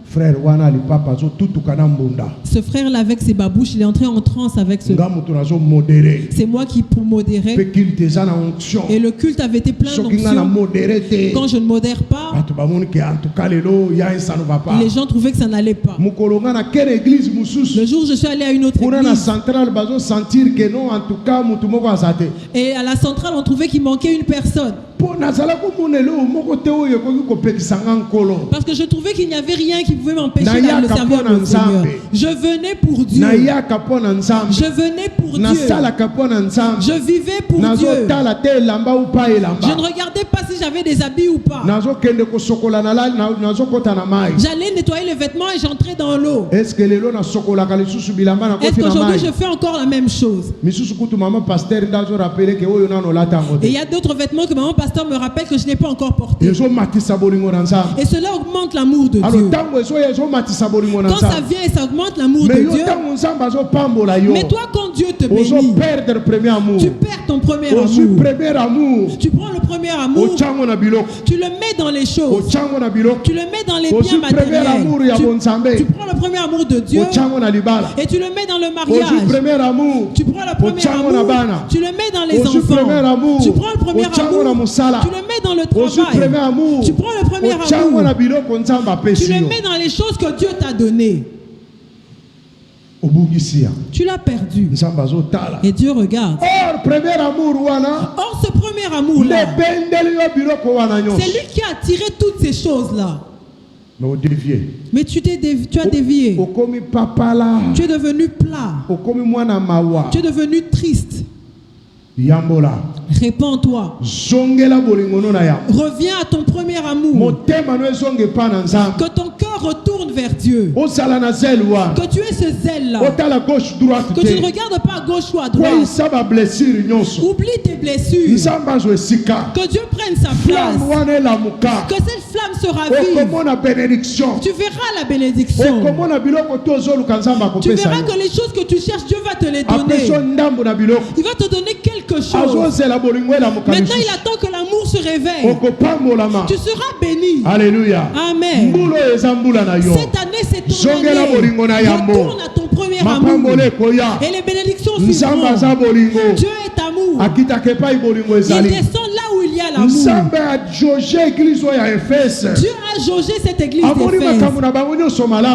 Ce frère-là, avec ses babouches, il est entré en transe avec ce. C'est moi qui modérais. Et le culte avait été plein d'onction. Quand je ne modère pas, les gens trouvaient que ça n'allait pas. Le jour où je suis allé à une autre église, et à la centrale, on trouvait qu'il manquait une personne. Parce que je trouvais qu'il n'y avait rien qui pouvait m'empêcher d'aller le servir à mon Seigneur. Je venais pour Dieu. Je venais pour Dieu. Je vivais pour Dieu. Je ne regardais pas si j'avais des habits ou pas. J'allais nettoyer les vêtements et j'entrais dans l'eau. Est-ce qu'aujourd'hui je fais encore la même chose? Et il y a d'autres vêtements que maman pasteur me rappelle que je n'ai pas encore porté. Et cela augmente l'amour de Dieu. Quand ça vient et ça augmente l'amour de Dieu. Mais toi, quand Dieu te bénit, tu perds ton premier amour. Tu prends le premier amour, tu le mets dans les choses, tu le mets dans les biens matériels. Tu prends le premier amour de Dieu et tu le mets dans le mariage. Tu prends le premier amour, tu le mets dans les enfants. Tu prends le premier amour, tu le mets dans le travail. Tu prends le premier amour, tu le mets dans les choses que Dieu t'a données. Tu l'as perdu. Et Dieu regarde. Or, ce premier amour-là, c'est lui qui a attiré toutes ces choses-là. Mais tu as dévié. Tu es devenu plat. Tu es devenu triste. Répands-toi. Reviens à ton premier amour. Que ton cœur retourne vers Dieu. Que tu aies ce zèle-là. Que tu ne regardes pas à gauche ou à droite. Oublie tes blessures. Que Dieu prenne sa place. Que cette flamme se ravive. Tu verras la bénédiction. Tu verras que les choses que tu cherches, Dieu va te les donner. Il va te donner quelque chose. Maintenant, il attend que l'amour se réveille. Tu seras béni. Alléluia. Amen. Cette année, c'est ton année. Retourne à ton premier amour. Et les bénédictions suivront. Dieu est amour. Il descend là où il y a l'amour. Dieu a jaugé cette église d'Éphèse.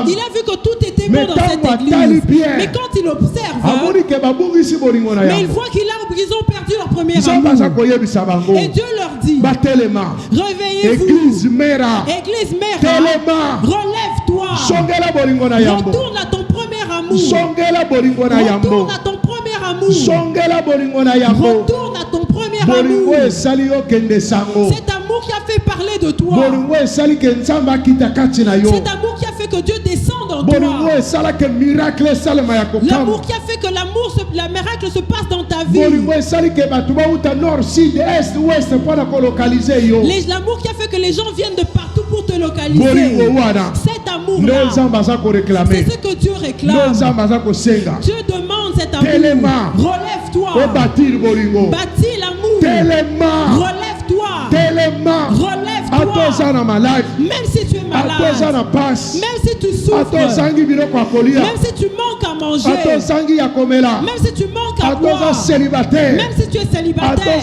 Il a vu que tout était bon dans cette église. Mais quand il observe, mais il voit qu'ils ont perdu leur premier amour. Et Dieu leur dit, réveillez-vous. Église Mera, relève-toi. Retourne à ton premier amour. Retourne à ton premier amour. Retourne à ton premier amour. Cet amour qui a fait parler de toi. Cet amour qui a fait que Dieu descende en toi. L'amour qui a fait que la miracle se passe dans ta vie. L'amour qui a fait que les gens viennent de partout pour te localiser. Cet amour-là, c'est ce que Dieu réclame. Dieu demande cet amour. Relève-toi. Bâtis l'amour. Relève-toi. Relève-toi. Même si tu es malade, même si tu souffres, même si tu manques à manger, même si tu manques à boire, même si tu es célibataire, même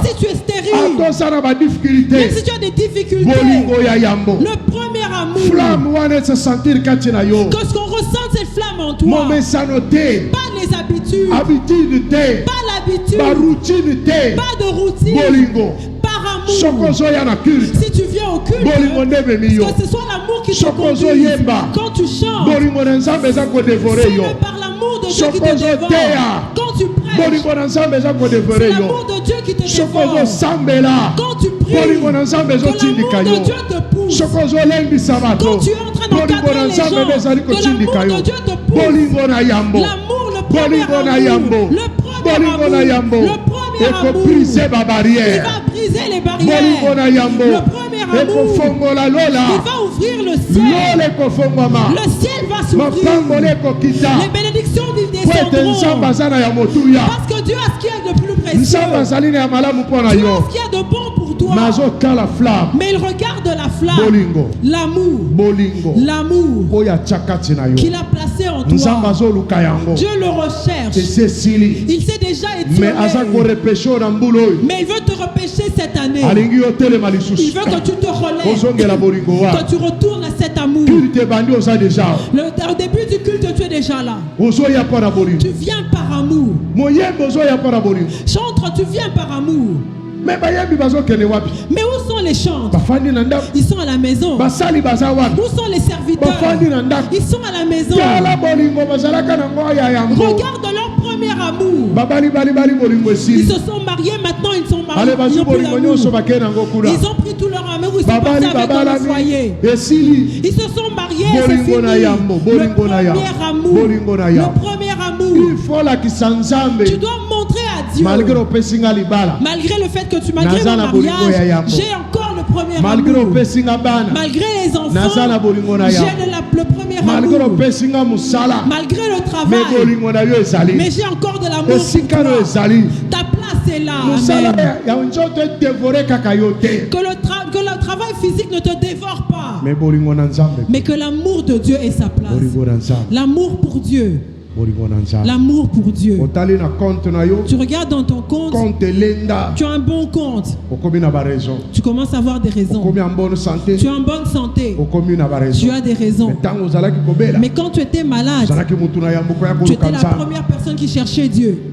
si tu es stérile, même si tu as des difficultés, le premier amour, que ce qu'on ressent cette flamme en toi, pas les habitudes, pas l'habitude, pas de routine, par amour. Si tu viens au au culte, que ce soit l'amour qui te conduise. Quand tu chantes, c'est par l'amour de Dieu qui te dévore. Quand tu prêches, c'est l'amour de Dieu qui te dévore. Quand tu pries, que l'amour de Dieu te pousse. Quand tu es en train d'encadrer les gens, que l'amour de Dieu te pousse. L'amour, le premier amour, le premier amour, il va briser les barrières. Le premier amour, il va ouvrir le ciel. Le ciel va s'ouvrir. Les bénédictions descendront. Parce que Dieu a ce qui est de plus précieux. Dieu a ce qui est de bon pour toi. Mais il regarde la flamme. L'amour qu'il a placé en toi. Dieu le recherche. Il s'est déjà étiré. Mais il veut te repêcher cette année. Il veut que tu te relèves, que tu retournes à cet amour. Au début du culte, tu es déjà là. Tu viens par amour. Chantre, tu viens par amour. Mais où sont les chantres? Ils sont à la maison. Où sont les serviteurs? Ils sont à la maison. Regarde leur premier amour. Ils se sont mariés, maintenant ils sont mariés. Ils ont pris l'amour. Ils ont pris tout leur amour. Ils sont partis avec dans le foyer. Ils se sont mariés. C'est fini. Le premier amour. Le premier amour. Tu dois montrer à Dieu. Malgré le fait que tu m'as créé mon mariage, j'ai encore le premier amour. Malgré les enfants, j'ai le premier amour. Malgré le travail, mais j'ai encore de l'amour pour toi. Ta place est là. Amen. Que le travail physique ne te dévore pas, mais que l'amour de Dieu ait sa place. L'amour pour Dieu. L'amour pour Dieu. Tu regardes dans ton compte, tu as un bon compte. Tu commences à avoir des raisons. Tu es en bonne santé. Tu as des raisons. Mais quand tu étais malade, tu étais la première personne qui cherchait Dieu.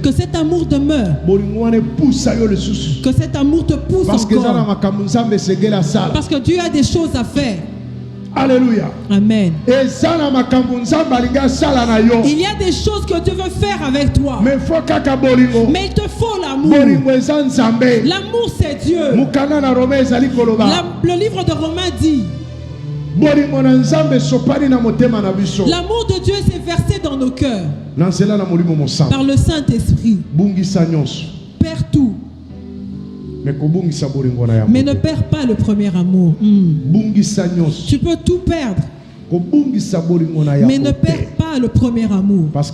Que cet amour demeure. Que cet amour te pousse encore. Parce que Dieu a des choses à faire. Alléluia. Amen. Il y a des choses que Dieu veut faire avec toi. Mais il te faut l'amour. L'amour, c'est Dieu. Le livre de Romains dit: l'amour de Dieu s'est versé dans nos cœurs par le Saint-Esprit. Perds tout, mais ne perds pas le premier amour. Tu peux tout perdre, mais ne perds pas le premier amour. Parce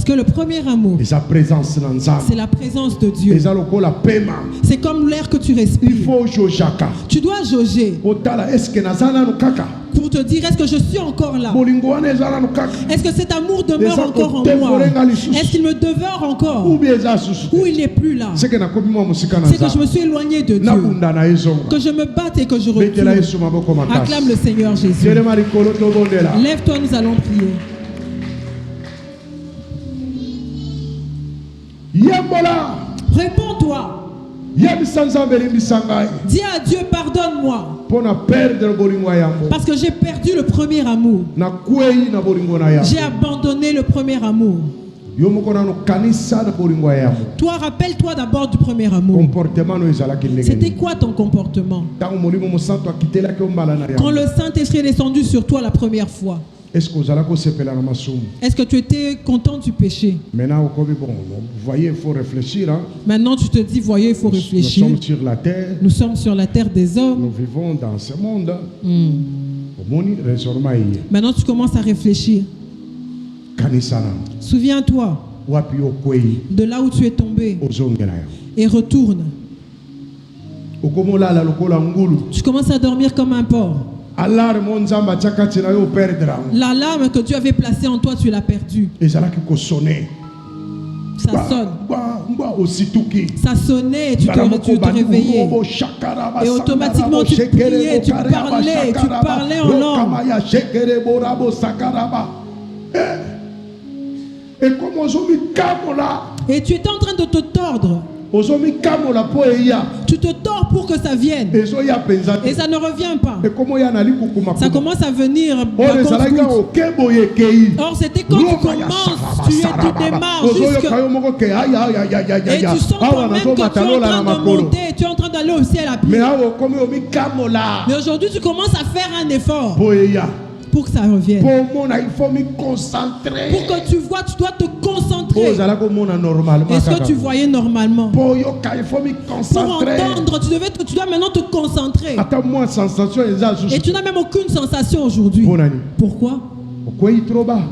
que le premier amour, c'est la présence de Dieu. C'est comme l'air que tu respires. Tu dois jauger pour te dire: est-ce que je suis encore là? Est-ce que cet amour demeure encore en moi? Est-ce qu'il me dévore encore? Ou il n'est plus là? C'est que je me suis éloigné de Dieu, que je me batte et que je retourne. Acclame le Seigneur Jésus. Lève-toi, nous allons prier. Réponds-toi. Dis à Dieu: pardonne-moi, parce que j'ai perdu le premier amour. J'ai abandonné le premier amour. Toi, rappelle-toi d'abord du premier amour. C'était quoi ton comportement quand le Saint-Esprit est descendu sur toi la première fois? Est-ce que tu étais content du péché? Maintenant, il faut réfléchir. Maintenant, tu te dis: voyez, il faut réfléchir. Nous sommes sur la terre. Nous sommes sur la terre des hommes. Nous vivons dans ce monde. Maintenant, tu commences à réfléchir. Souviens-toi de là où tu es tombé et retourne. Tu commences à dormir comme un porc. L'alarme que Dieu avait placée en toi, tu l'as perdue. Ça sonne. Ça sonnait et tu te réveillais. Et automatiquement tu priais, tu parlais en langue. Et tu étais en train de te tordre. Tu tu te tords pour que ça vienne. Et ça ne revient pas. Ça commence à venir. Or, c'était quand tu commences, tu démarres jusque... Et tu sens toi-même que tu es en train de monter, tu es en train d'aller au ciel à pied. Mais aujourd'hui, tu commences à faire un effort pour que ça revienne. Pour que tu vois, tu dois te concentrer. Est-ce que tu voyais normalement? Pour entendre, tu dois maintenant te concentrer. Et tu n'as même aucune sensation aujourd'hui. Pourquoi?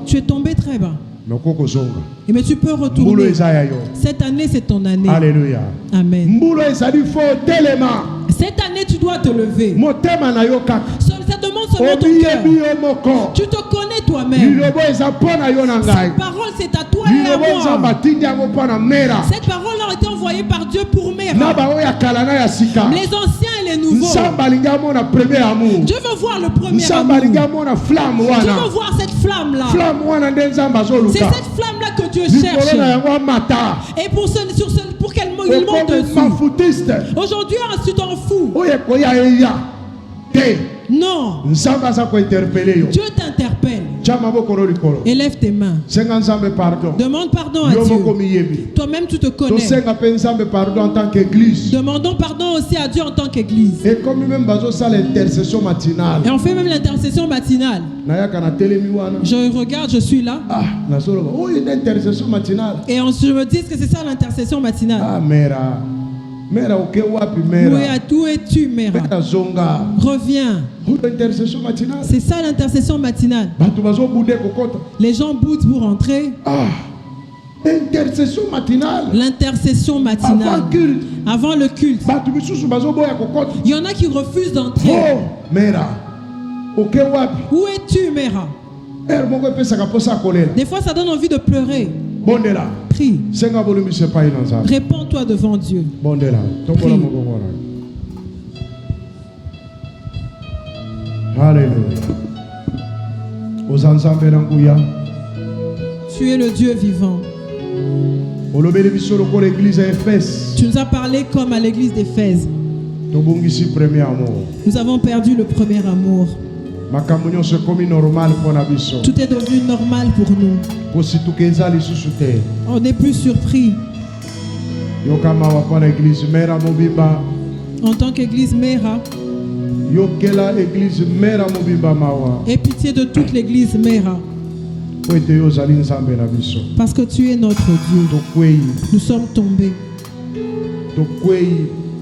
Tu es tombé très bas. Mais tu peux retourner. Cette année, c'est ton année. Alléluia. Amen. Cette année, tu dois te lever. Ça demande seulement ton cœur. Tu te connais toi-même. Cette parole, c'est à toi et à moi. Cette parole a été envoyée par Dieu pour Méra. Les anciens et les nouveaux. Dieu veut voir le premier amour. Dieu veut voir cette flamme-là. C'est cette flamme-là que Dieu cherche. Et pour qu'elle monte dessus. Aujourd'hui, tu t'en fous. Non. Dieu t'interpelle. Élève tes mains. Demande pardon à Dieu. Toi-même, tu te connais. Demandons pardon aussi à Dieu en tant qu'Église. Et on fait même l'intercession matinale. Je regarde, je suis là. Et je me dis que c'est ça l'intercession matinale. Où es-tu, Méra? Reviens. C'est ça l'intercession matinale. Les gens boudent pour entrer. L'intercession matinale. L'intercession matinale. Avant le culte. Il y en a qui refusent d'entrer. Où es-tu, Méra? Des fois, ça donne envie de pleurer. Prie. Réponds-toi devant Dieu. Prie. Alléluia. Tu es le Dieu vivant. Tu nous as parlé comme à l'église d'Éphèse. Nous avons perdu le premier amour. Tout est devenu normal pour nous. On n'est plus surpris. En tant qu'église Méra, aie pitié de toute l'église Méra. Parce que tu es notre Dieu. Nous sommes tombés.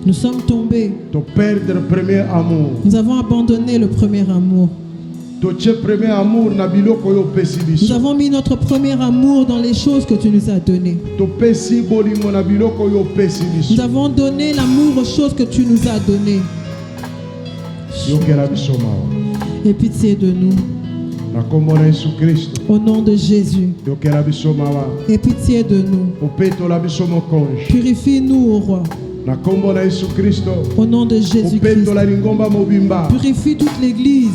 Nous sommes tombés. Nous avons abandonné le premier amour. Nous avons mis notre premier amour dans les choses que tu nous as données. Nous avons donné l'amour aux choses que tu nous as données. Aie pitié de nous. Au nom de Jésus. Aie pitié de nous. Purifie-nous, ô roi. Au nom de Jésus-Christ. Purifie toute l'église.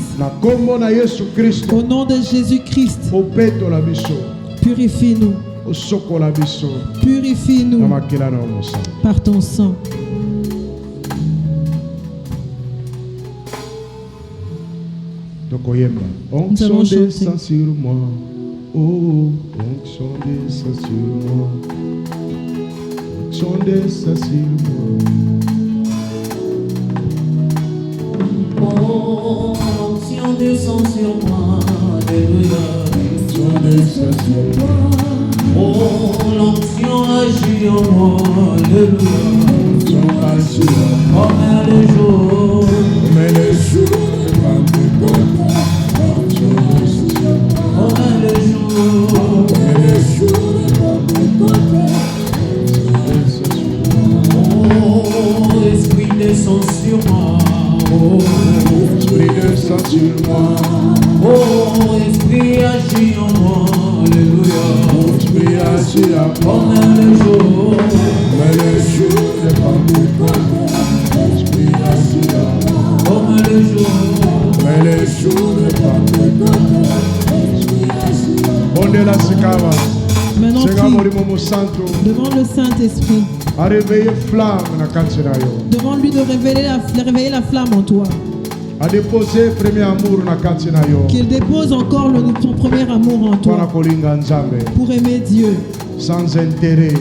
Au nom de Jésus-Christ. Purifie-nous. Purifie-nous par ton sang. Onction descend sur moi. Oh, onction descend sur moi. Onction descend sur moi. Oh, onction descend sur moi. Alléluia. Onction descend sur moi. Oh, l'onction agit en moi. Alléluia. Onction agit en moi. Comme les jours. Comme les jours. Esprit descend sur moi. Oh, esprit descend sur moi. Oh, esprit agit en moi. Alléluia. Esprit agit en moi. Comme le jour. Mais le jour n'est pas mon côté. Esprit agit en moi. Comme le jour. Mais le jour n'est pas mon côté. Esprit agit en moi. Maintenant, prie devant le Saint-Esprit. Demande-lui de réveiller la flamme en toi. Qu'il dépose encore son premier amour en toi. Pour aimer Dieu.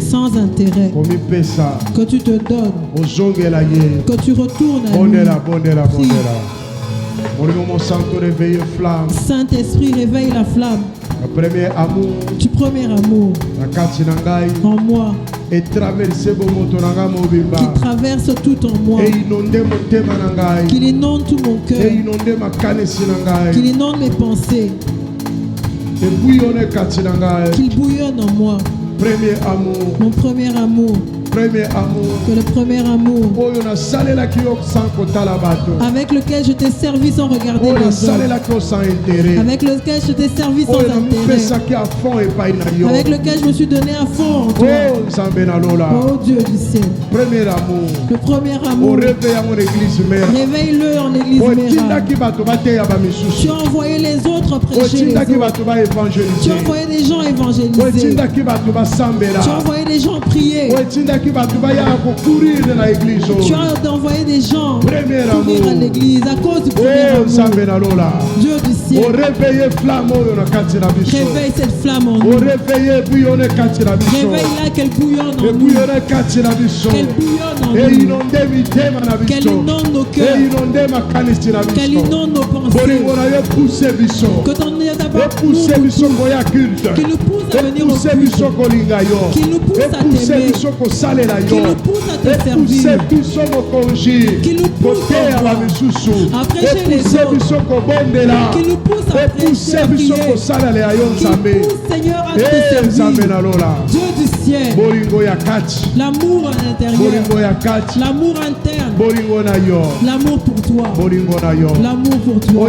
Sans intérêt. Que tu te donnes. Que tu retournes à lui. Saint-Esprit, réveille la flamme. Du premier amour en moi, et traverser qui traverse tout en moi, qu'il inonde tout mon cœur, qu'il inonde mes pensées, qu'il bouillonne en moi. Mon premier amour. Que le premier amour avec lequel je t'ai servi sans regarder les autres, avec lequel je t'ai servi sans intérêt, avec lequel je me suis donné à fond en toi. Oh Dieu du ciel, le premier amour, réveille-le en église mère. Tu as envoyé les autres prêcher les autres. Tu as envoyé des gens évangéliser. Tu as envoyé des gens prier. Tu as envoyé des gens courir à l'église à cause du premier amour. Dieu du ciel, réveille cette flamme en nous. Réveille-la, qu'elle bouillonne en nous. Qu'elle bouillonne en nous. Qu'elle inonde nos cœurs. Qu'elle inonde nos pensées. Que ton amour qui nous pousse à venir au culte, qui nous pousse à t'aimer, qui nous pousse à te servir, qui nous pousse à prêcher les autres, qui nous pousse à prêcher, à prier, qui nous pousse, Seigneur, à te servir. Dieu du ciel, l'amour à l'intérieur, l'amour interne, l'amour pour toi, l'amour pour toi,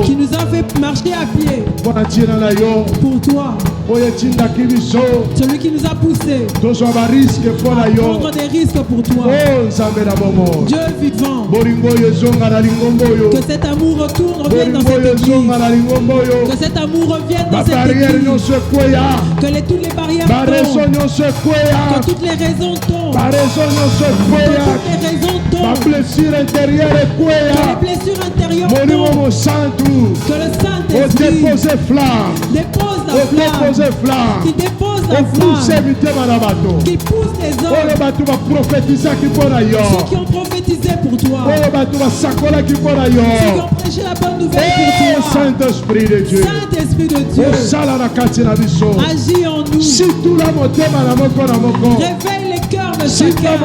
qui nous a fait marcher à pied pour toi, celui qui nous a poussé à prendre des risques pour toi. Dieu vivant, que cet amour retourne, revienne dans cette église, que cet amour revienne dans cette église, que toutes les barrières tombent, que toutes les raisons tombent, que les blessures intérieures tombent, que le Saint-Esprit dépose la flamme, qui dépose la flamme, qui pousse les hommes, ceux qui ont prophétisé pour toi, ceux qui ont prêché la bonne nouvelle pour toi. Saint-Esprit de Dieu, agis en nous, réveille les cœurs de chacun,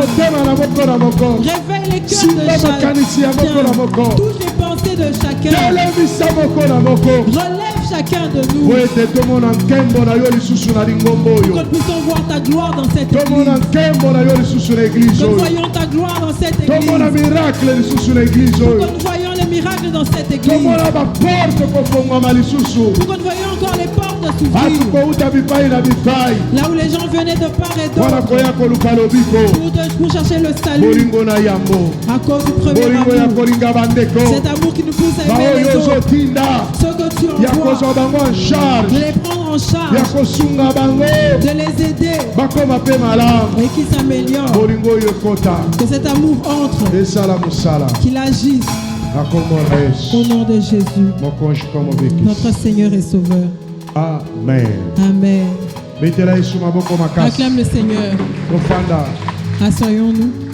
réveille les cœurs de chacun, touche les pensées de chacun, relève chacun de nous, pour que nous puissions voir ta gloire dans cette église, que nous voyons ta gloire dans cette église, pour que nous voyons les miracles dans cette église, pour que nous voyons encore les portes s'ouvrir, là où les gens venaient de part et d'autre pour chercher le salut à cause du premier amour, cet amour qui nous pousse à aimer les autres, ceux que tu envoies, de les prendre en charge, de les aider et qu'ils s'améliorent, que cet amour entre, qu'il agisse au nom de Jésus, notre Seigneur et Sauveur. Amen. Amen. Acclame le Seigneur. Assoyons-nous.